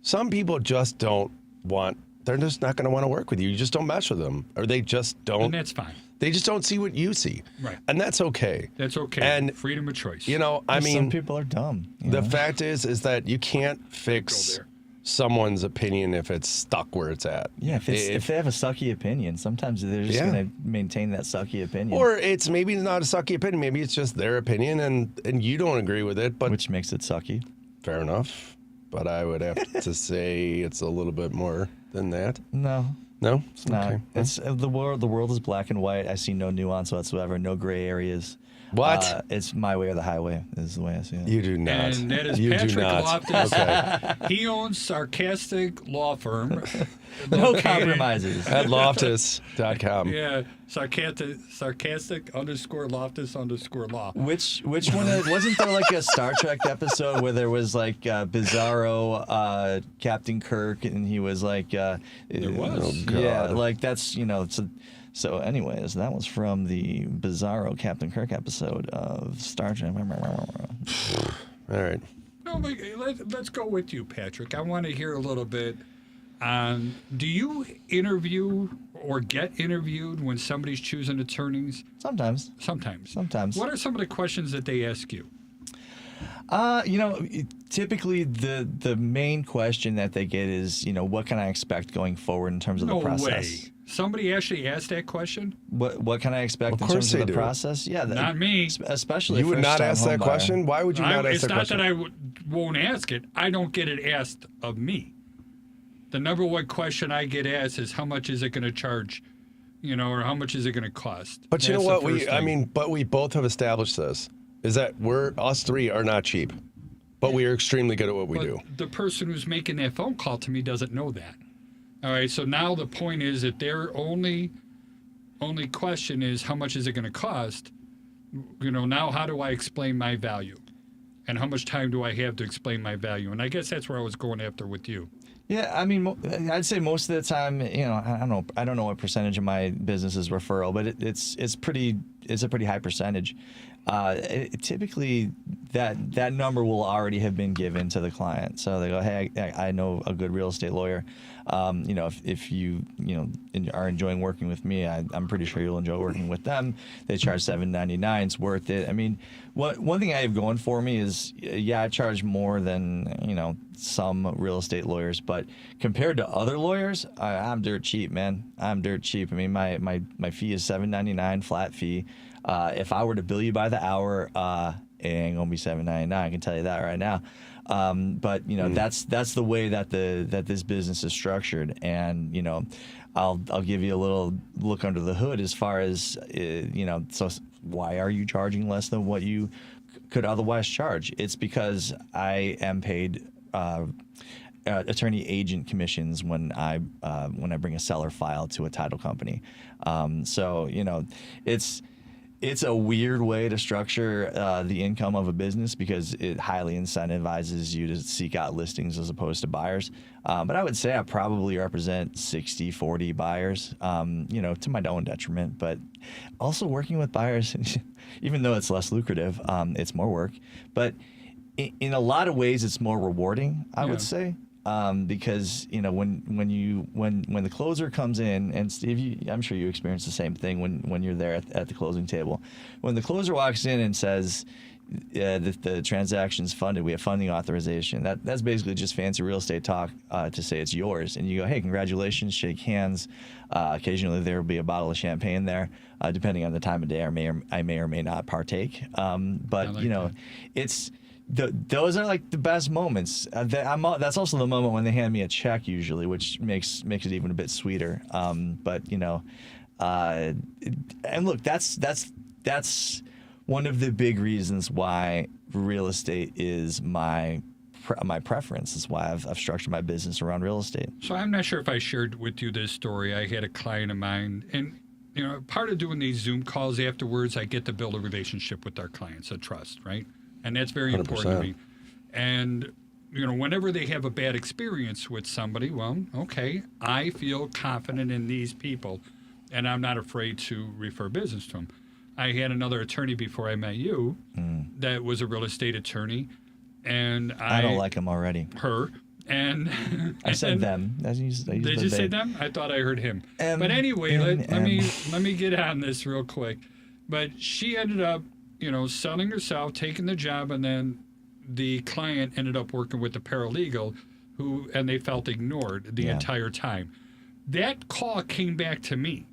[SPEAKER 3] some people just don't want, they're just not going to want to work with you. You just don't mesh with them, or they just
[SPEAKER 1] And
[SPEAKER 3] don't,
[SPEAKER 1] that's fine.
[SPEAKER 3] they just don't see what you see.
[SPEAKER 1] Right.
[SPEAKER 3] And that's okay.
[SPEAKER 1] That's okay.
[SPEAKER 3] And,
[SPEAKER 1] Freedom of choice.
[SPEAKER 3] I
[SPEAKER 2] Some
[SPEAKER 3] mean,
[SPEAKER 2] people are dumb.
[SPEAKER 3] the fact is that you can't fix
[SPEAKER 1] there.
[SPEAKER 3] someone's opinion if it's stuck where it's at.
[SPEAKER 2] Yeah, if they have a sucky opinion, sometimes they're just
[SPEAKER 3] Yeah.
[SPEAKER 2] going to maintain that sucky opinion.
[SPEAKER 3] Or it's maybe not a sucky opinion. Maybe it's just their opinion and you don't agree with it, but
[SPEAKER 2] which makes it sucky.
[SPEAKER 3] fair enough. But I would have to say it's a little bit more than that.
[SPEAKER 2] No,
[SPEAKER 3] No?
[SPEAKER 2] it's not. It's the world. The world is black and white. I see no nuance whatsoever. No gray areas.
[SPEAKER 3] What?
[SPEAKER 2] It's my way or the highway. Is the way I see it.
[SPEAKER 3] You do not.
[SPEAKER 1] And that is
[SPEAKER 3] you
[SPEAKER 1] Patrick
[SPEAKER 3] do not.
[SPEAKER 1] Loftus.
[SPEAKER 3] Okay.
[SPEAKER 1] He owns Sarcastic Law Firm.
[SPEAKER 2] No
[SPEAKER 1] located-
[SPEAKER 2] compromises.
[SPEAKER 3] At loftus.com.
[SPEAKER 1] Yeah, sarcastic_Loftus_law.
[SPEAKER 2] Which one? Wasn't there like a Star Trek episode where there was Bizarro, Captain Kirk, and he was like,
[SPEAKER 1] There was.
[SPEAKER 3] Oh,
[SPEAKER 2] yeah,
[SPEAKER 3] God.
[SPEAKER 2] that's So, anyways, that was from the bizarro Captain Kirk episode of Star Trek.
[SPEAKER 3] All right.
[SPEAKER 1] No, but let's go with you, Patrick. I want to hear a little bit on, do you interview or get interviewed when somebody's choosing attorneys?
[SPEAKER 2] Sometimes.
[SPEAKER 1] Sometimes. What are some of the questions that they ask you?
[SPEAKER 2] Typically the main question that they get is, what can I expect going forward in terms of the process?
[SPEAKER 1] No way. Somebody actually asked that question?
[SPEAKER 2] What can I expect in
[SPEAKER 3] course
[SPEAKER 2] terms of
[SPEAKER 3] they
[SPEAKER 2] the
[SPEAKER 3] do.
[SPEAKER 2] process? Yeah,
[SPEAKER 1] Not me.
[SPEAKER 2] Especially
[SPEAKER 3] You would not
[SPEAKER 2] first-time
[SPEAKER 3] ask that
[SPEAKER 2] homebuyer.
[SPEAKER 3] question? Why would you not ask
[SPEAKER 1] It's
[SPEAKER 3] that
[SPEAKER 1] not
[SPEAKER 3] question?
[SPEAKER 1] that I won't ask it. I don't get it asked of me. The number one question I get asked is, how much is it going to charge? Or how much is it going to cost?
[SPEAKER 3] But you know
[SPEAKER 1] That's
[SPEAKER 3] what?
[SPEAKER 1] the first thing.
[SPEAKER 3] But we both have established this, is that us three are not cheap, but we are extremely good at what we
[SPEAKER 1] But
[SPEAKER 3] do.
[SPEAKER 1] the person who's making that phone call to me doesn't know that. All right, so now the point is that their only question is, how much is it going to cost? Now how do I explain my value? And how much time do I have to explain my value? And I guess that's where I was going after with you.
[SPEAKER 2] Yeah, I mean, I'd say most of the time, I don't know what percentage of my business is referral, but it's a pretty high percentage. Typically, that number will already have been given to the client. So they go, hey, I know a good real estate lawyer. If you are enjoying working with me, I'm pretty sure you'll enjoy working with them. They charge $7.99. It's worth it. I mean, one thing I have going for me is, I charge more than some real estate lawyers, but compared to other lawyers, I'm dirt cheap, man. I'm dirt cheap. I mean, my fee is $7.99 flat fee. If I were to bill you by the hour, it ain't gonna be $7.99. I can tell you that right now. But that's the way that this business is structured, and I'll give you a little look under the hood as far as So why are you charging less than what you could otherwise charge? It's because I am paid attorney agent commissions when I bring a seller file to a title company. So it's a weird way to structure the income of a business because it highly incentivizes you to seek out listings as opposed to buyers. But I would say I probably represent 60-40 buyers, to my own detriment. But also working with buyers, even though it's less lucrative, it's more work. But in a lot of ways, it's more rewarding, I would say. Because when the closer comes in, and Steve, I'm sure you experience the same thing when you're there at the closing table. When the closer walks in and says the transaction's funded, we have funding authorization. That's basically just fancy real estate talk to say it's yours, and you go, hey, congratulations, shake hands. Occasionally there will be a bottle of champagne there, depending on the time of day. I may or may not partake. But
[SPEAKER 1] that.
[SPEAKER 2] those are like the best moments. That's also the moment when they hand me a check usually, which makes it even a bit sweeter. But and look, that's one of the big reasons why real estate is my preference. Is why I've structured my business around real estate.
[SPEAKER 1] So I'm not sure if I shared with you this story. I had a client of mine, and part of doing these Zoom calls afterwards, I get to build a relationship with our clients, a trust, right? And that's very important to
[SPEAKER 3] 100%.
[SPEAKER 1] me. And, whenever they have a bad experience with somebody, well, okay, I feel confident in these people, and I'm not afraid to refer business to them. I had another attorney before I met you that was a real estate attorney, and
[SPEAKER 2] I don't like them already.
[SPEAKER 1] her. And
[SPEAKER 2] I said them. I used
[SPEAKER 1] did
[SPEAKER 2] the
[SPEAKER 1] you
[SPEAKER 2] they.
[SPEAKER 1] say them? I thought I heard him.
[SPEAKER 2] M,
[SPEAKER 1] But anyway,
[SPEAKER 2] N,
[SPEAKER 1] let me get on this real quick. But she ended up, selling herself, taking the job, and then the client ended up working with the paralegal, and they felt ignored the entire time. That call came back to me.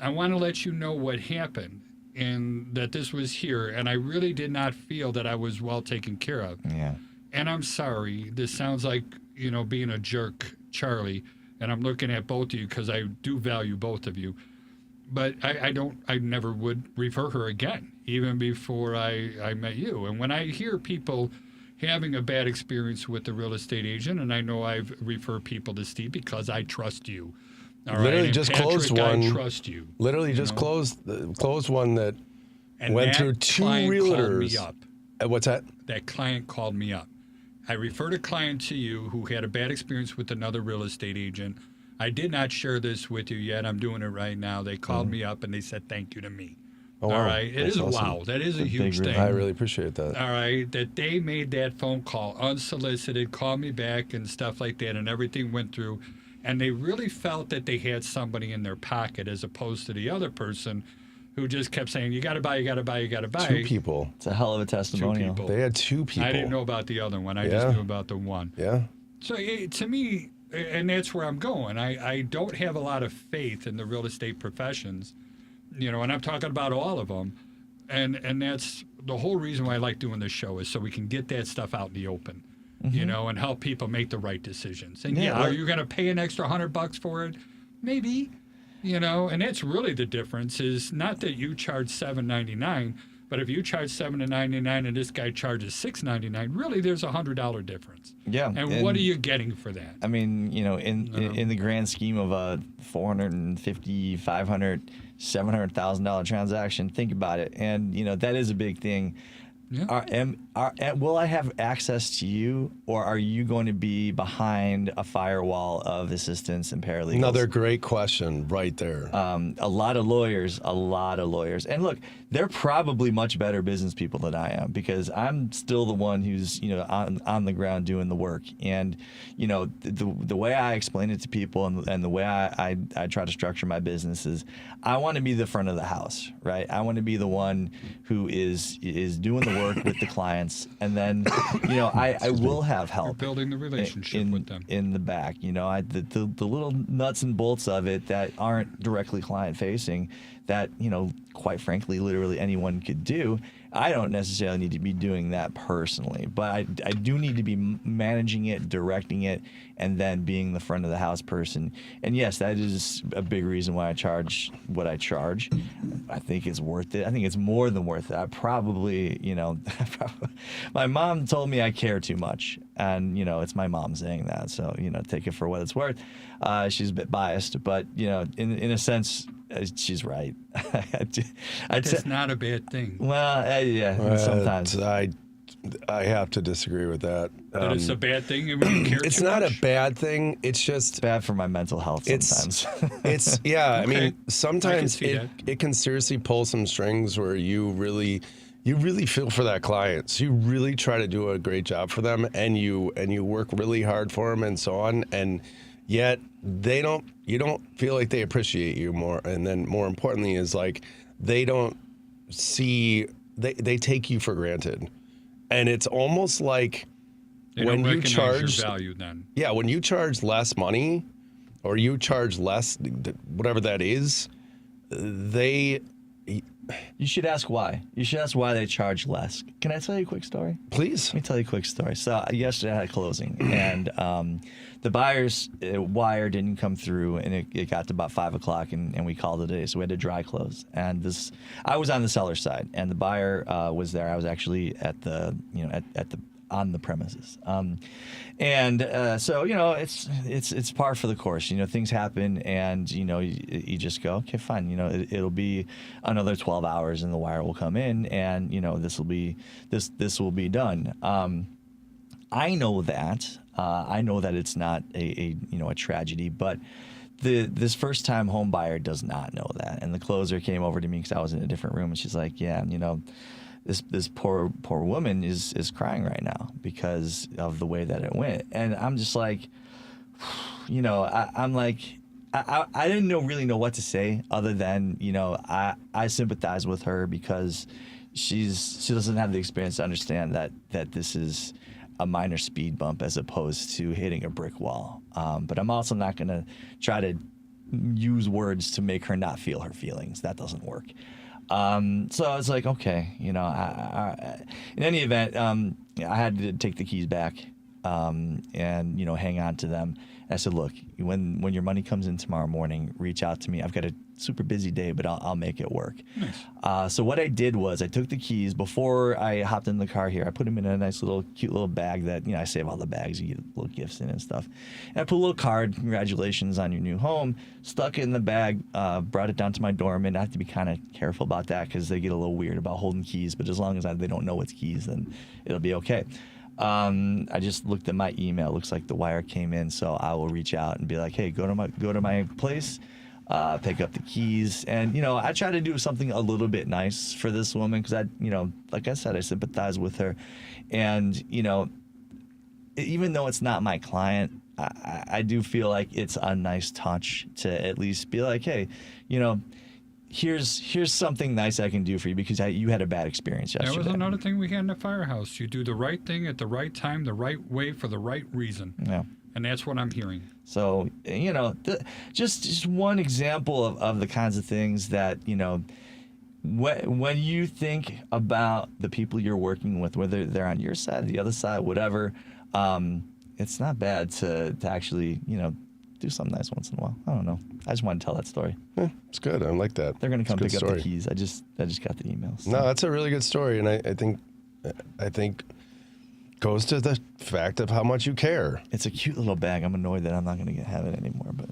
[SPEAKER 1] I want to let you know what happened, and that this was here, and I really did not feel that I was well taken care of.
[SPEAKER 2] Yeah.
[SPEAKER 1] And I'm sorry, this sounds like, being a jerk, Charlie, and I'm looking at both of you because I do value both of you. But I never would refer her again, even before I met you. And when I hear people having a bad experience with the real estate agent, and I know I've referred people to Steve because I trust you. All right?
[SPEAKER 3] Literally
[SPEAKER 1] And
[SPEAKER 3] just
[SPEAKER 1] Patrick,
[SPEAKER 3] closed one.
[SPEAKER 1] I trust you.
[SPEAKER 3] Literally just closed one that
[SPEAKER 1] And
[SPEAKER 3] went
[SPEAKER 1] that
[SPEAKER 3] through two
[SPEAKER 1] client called me
[SPEAKER 3] realtors.
[SPEAKER 1] up.
[SPEAKER 3] What's that?
[SPEAKER 1] That client called me up. I referred a client to you who had a bad experience with another real estate agent. I did not share this with you yet. I'm doing it right now. They called me up and they said thank you to me.
[SPEAKER 3] Oh, wow.
[SPEAKER 1] All right. It
[SPEAKER 3] That's
[SPEAKER 1] is
[SPEAKER 3] awesome.
[SPEAKER 1] wow. That is a
[SPEAKER 2] It's a
[SPEAKER 1] huge
[SPEAKER 2] big
[SPEAKER 1] thing.
[SPEAKER 3] I really appreciate that.
[SPEAKER 1] All right, that they made that phone call unsolicited, called me back and stuff like that, and everything went through. And they really felt that they had somebody in their pocket as opposed to the other person who just kept saying, you got to buy, you got to buy, you got to buy.
[SPEAKER 3] 2 people.
[SPEAKER 2] It's a hell of a testimonial.
[SPEAKER 1] people.
[SPEAKER 3] They had 2 people.
[SPEAKER 1] I didn't know about the other one. I just
[SPEAKER 3] Yeah.
[SPEAKER 1] knew about the one.
[SPEAKER 3] Yeah.
[SPEAKER 1] So to me, and that's where I'm going, I don't have a lot of faith in the real estate professions, and I'm talking about all of them. And that's the whole reason why I like doing this show is so we can get that stuff out in the open, and help people make the right decisions. And
[SPEAKER 2] Yeah,
[SPEAKER 1] are you going to pay an extra $100 for it? Maybe, and that's really the difference is not that you charge $7.99, but if you charge $7.99 and this guy charges $6.99, really there's $100 difference.
[SPEAKER 2] Yeah.
[SPEAKER 1] And what are you getting for that?
[SPEAKER 2] I mean, in the grand scheme of a $450, $500, $700,000 transaction, think about it. And, that is a big thing.
[SPEAKER 1] Yeah.
[SPEAKER 2] Will I have access to you, or are you going to be behind a firewall of assistants and paralegals?
[SPEAKER 3] Another great question right there.
[SPEAKER 2] A lot of lawyers. And look, they're probably much better business people than I am, because I'm still the one who's, on the ground doing the work. And, the way I explain it to people and the way I try to structure my business is I want to be the front of the house, right? I want to be the one who is doing the work with the clients. And then, I will have help.
[SPEAKER 1] You're building the relationship with them.
[SPEAKER 2] In the back, the little nuts and bolts of it that aren't directly client facing, that quite frankly literally anyone could do. I don't necessarily need to be doing that personally, but I do need to be managing it, directing it, and then being the front of the house person. And yes, that is a big reason why I charge what I charge. I think it's worth it. I think it's more than worth it. I probably, my mom told me I care too much, and it's my mom saying that, so take it for what it's worth. She's a bit biased, but in a sense, she's right.
[SPEAKER 1] It's not a bad thing.
[SPEAKER 2] Well, yeah, sometimes.
[SPEAKER 3] I have to disagree with that.
[SPEAKER 1] But it's a bad thing when you care
[SPEAKER 3] It's
[SPEAKER 1] too
[SPEAKER 3] not
[SPEAKER 1] much?
[SPEAKER 3] a bad thing. It's just
[SPEAKER 2] It's bad for my mental health sometimes.
[SPEAKER 3] it's yeah. I
[SPEAKER 1] Okay.
[SPEAKER 3] mean, sometimes
[SPEAKER 1] see that.
[SPEAKER 3] it can seriously pull some strings where you really feel for that client. So you really try to do a great job for them, and you work really hard for them and so on, and yet you don't feel like they appreciate you more. And then more importantly is like they don't see they take you for granted. And it's almost like
[SPEAKER 1] They
[SPEAKER 3] when
[SPEAKER 1] don't
[SPEAKER 3] you
[SPEAKER 1] recognize
[SPEAKER 3] charge
[SPEAKER 1] your value then.
[SPEAKER 3] Yeah, when you charge less money or you charge less, whatever that is, they
[SPEAKER 2] You should ask why. You should ask why they charge less. Can I tell you a quick story?
[SPEAKER 3] please.
[SPEAKER 2] Let me tell you a quick story. So yesterday I had a closing, and the buyer's wire didn't come through, and it got to about 5 o'clock, and we called it a day. So we had to dry close. And I was on the seller side, and the buyer was there. I was actually at the on the premises. So it's par for the course. Things happen, and you just go, okay, fine. It'll be another 12 hours, and the wire will come in, and this will be done. I know that. I know that it's not a tragedy, but this first time home buyer does not know that. And the closer came over to me because I was in a different room, and she's like, yeah, this poor woman is crying right now because of the way that it went. And I'm just like, I'm like, I didn't really know what to say other than, I sympathize with her because she doesn't have the experience to understand that this is a minor speed bump as opposed to hitting a brick wall. But I'm also not going to try to use words to make her not feel her feelings. That doesn't work. So it's like, okay, in any event, I had to take the keys back, and, hang on to them. And I said, look, when your money comes in tomorrow morning, reach out to me. I've got a super busy day, but I'll make it work.
[SPEAKER 1] Nice.
[SPEAKER 2] So what I did was I took the keys before I hopped in the car here. I put them in a nice cute little bag that, I save all the bags, you get little gifts in and stuff. And I put a little card, congratulations on your new home, stuck it in the bag, brought it down to my dorm, and I have to be kind of careful about that because they get a little weird about holding keys, but as long as they don't know it's keys, then it'll be okay. I just looked at my email. Looks like the wire came in, so I will reach out and be like, hey, go to my place, pick up the keys, and I try to do something a little bit nice for this woman because like I said, I sympathize with her, and even though it's not my client, I do feel like it's a nice touch to at least be like, hey, here's something nice I can do for you because you had a bad experience yesterday.
[SPEAKER 1] That was another thing we had in the firehouse. You do the right thing at the right time, the right way, for the right reason.
[SPEAKER 2] Yeah.
[SPEAKER 1] And that's what I'm hearing.
[SPEAKER 2] So, just one example of the kinds of things that, when you think about the people you're working with, whether they're on your side, the other side, whatever, it's not bad to actually, do something nice once in a while. I don't know. I just want to tell that story.
[SPEAKER 3] It's good. I like that.
[SPEAKER 2] They're going to come pick
[SPEAKER 3] It's a
[SPEAKER 2] up
[SPEAKER 3] good
[SPEAKER 2] the
[SPEAKER 3] story.
[SPEAKER 2] keys. I just got the emails.
[SPEAKER 3] No, that's a really good story, and I think goes to the fact of how much you care.
[SPEAKER 2] It's a cute little bag. I'm annoyed that I'm not going to have it anymore. But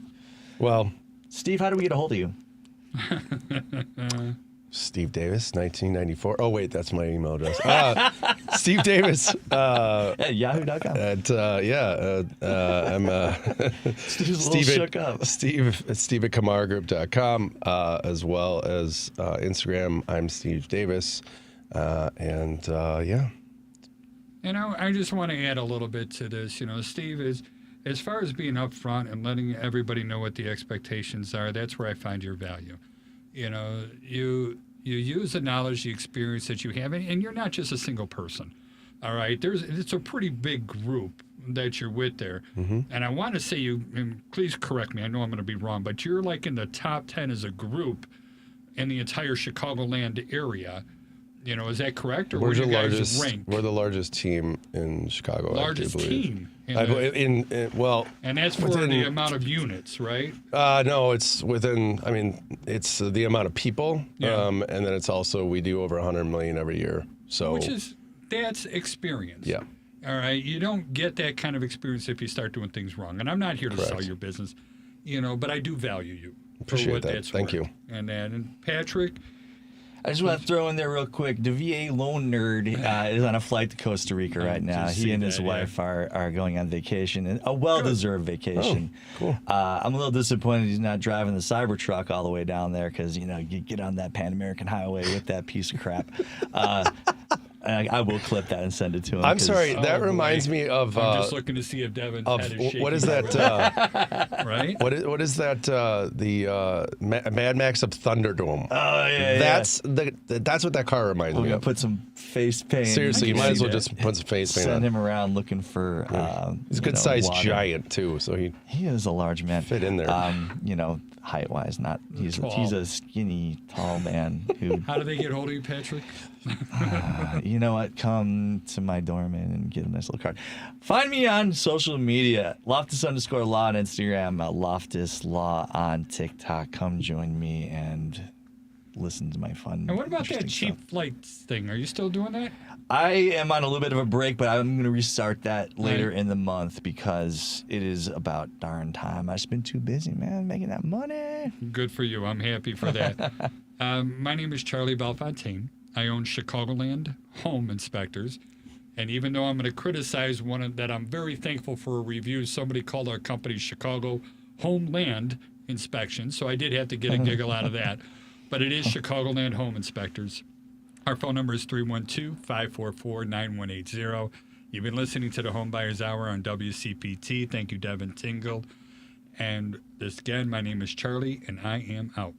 [SPEAKER 3] Well,
[SPEAKER 2] Steve, how do we get a hold of you?
[SPEAKER 3] Steve Davis, 1994. Oh wait, that's my email address. Steve Davis
[SPEAKER 2] At yahoo.com.
[SPEAKER 3] I'm
[SPEAKER 2] Steve's a little shook up.
[SPEAKER 3] Steve at kamargroup.com, as well as Instagram. I'm Steve Davis, yeah.
[SPEAKER 1] I just want to add a little bit to this. Steve is, as far as being upfront and letting everybody know what the expectations are, that's where I find your value. You use the knowledge, the experience that you have, and you're not just a single person. All right, it's a pretty big group that you're with there, and I want to say and please correct me. I know I'm going to be wrong, but you're like in the top 10 as a group in the entire Chicagoland area. Is that correct, or
[SPEAKER 3] We're
[SPEAKER 1] were
[SPEAKER 3] the
[SPEAKER 1] you guys
[SPEAKER 3] largest.
[SPEAKER 1] ranked?
[SPEAKER 3] We're the largest team in Chicago.
[SPEAKER 1] Largest
[SPEAKER 3] I do believe.
[SPEAKER 1] team.
[SPEAKER 3] Well,
[SPEAKER 1] And that's for
[SPEAKER 3] within-
[SPEAKER 1] the amount of units, right?
[SPEAKER 3] no, it's within. I mean, it's the amount of people,
[SPEAKER 1] Yeah.
[SPEAKER 3] and then it's also we do over 100 million every year. So
[SPEAKER 1] That's experience.
[SPEAKER 3] Yeah.
[SPEAKER 1] All right. You don't get that kind of experience if you start doing things wrong. And I'm not here to sell
[SPEAKER 3] Correct.
[SPEAKER 1] your business, but I do value you.
[SPEAKER 3] Appreciate
[SPEAKER 1] for what
[SPEAKER 3] that.
[SPEAKER 1] that's
[SPEAKER 3] Thank
[SPEAKER 1] worth.
[SPEAKER 3] you.
[SPEAKER 1] And Patrick,
[SPEAKER 2] I just want to throw in there real quick. The VA loan nerd is on a flight to Costa Rica right now.
[SPEAKER 1] just
[SPEAKER 2] He
[SPEAKER 1] see
[SPEAKER 2] and his
[SPEAKER 1] that, yeah.
[SPEAKER 2] wife are going on vacation, and a well-deserved vacation.
[SPEAKER 3] Oh, cool.
[SPEAKER 2] I'm a little disappointed he's not driving the Cybertruck all the way down there because, you get on that Pan American Highway with that piece of crap. I will clip that and send it to him.
[SPEAKER 3] I'm
[SPEAKER 2] 'cause-
[SPEAKER 3] sorry.
[SPEAKER 1] Oh,
[SPEAKER 3] That
[SPEAKER 1] boy.
[SPEAKER 3] reminds me of.
[SPEAKER 1] I'm just looking to see if Devin's
[SPEAKER 3] of
[SPEAKER 1] head is shaking.
[SPEAKER 3] what is that?
[SPEAKER 1] Right?
[SPEAKER 3] What is that? The Mad Max of Thunderdome.
[SPEAKER 2] Oh, yeah,
[SPEAKER 3] That's what that car reminds
[SPEAKER 2] We're
[SPEAKER 3] me
[SPEAKER 2] going
[SPEAKER 3] of.
[SPEAKER 2] to put some face paint.
[SPEAKER 3] Seriously, you
[SPEAKER 1] can
[SPEAKER 3] might as
[SPEAKER 1] see
[SPEAKER 3] well
[SPEAKER 1] that.
[SPEAKER 3] just put some face paint
[SPEAKER 2] Send
[SPEAKER 3] on.
[SPEAKER 2] him around looking for.
[SPEAKER 3] He's a good sized
[SPEAKER 2] water.
[SPEAKER 3] giant too, so he
[SPEAKER 2] He is a large man.
[SPEAKER 3] Fit in there.
[SPEAKER 2] Height wise, not he's
[SPEAKER 1] Tall.
[SPEAKER 2] he's a skinny, tall man who.
[SPEAKER 1] How do they get hold of you, Patrick?
[SPEAKER 2] You know what? Come to my dorm and get a nice little card. Find me on social media. Loftus_law on Instagram. Loftus Law on TikTok. Come join me and listen to my fun.
[SPEAKER 1] And what about that
[SPEAKER 2] interesting
[SPEAKER 1] cheap flights thing? Are you still doing that?
[SPEAKER 2] I am on a little bit of a break, but I'm going to restart that later
[SPEAKER 1] Right.
[SPEAKER 2] in the month because it is about darn time. I've just been too busy, man, making that money.
[SPEAKER 1] Good for you. I'm happy for that. My name is Charlie Belfontaine. I own Chicagoland Home Inspectors. And even though I'm going to criticize one that I'm very thankful for a review, somebody called our company Chicago Homeland Inspection. So I did have to get a giggle out of that. But it is Chicagoland Home Inspectors. Our phone number is 312-544-9180. You've been listening to the Homebuyers Hour on WCPT. Thank you, Devin Tingle. And this again, my name is Charlie, and I am out.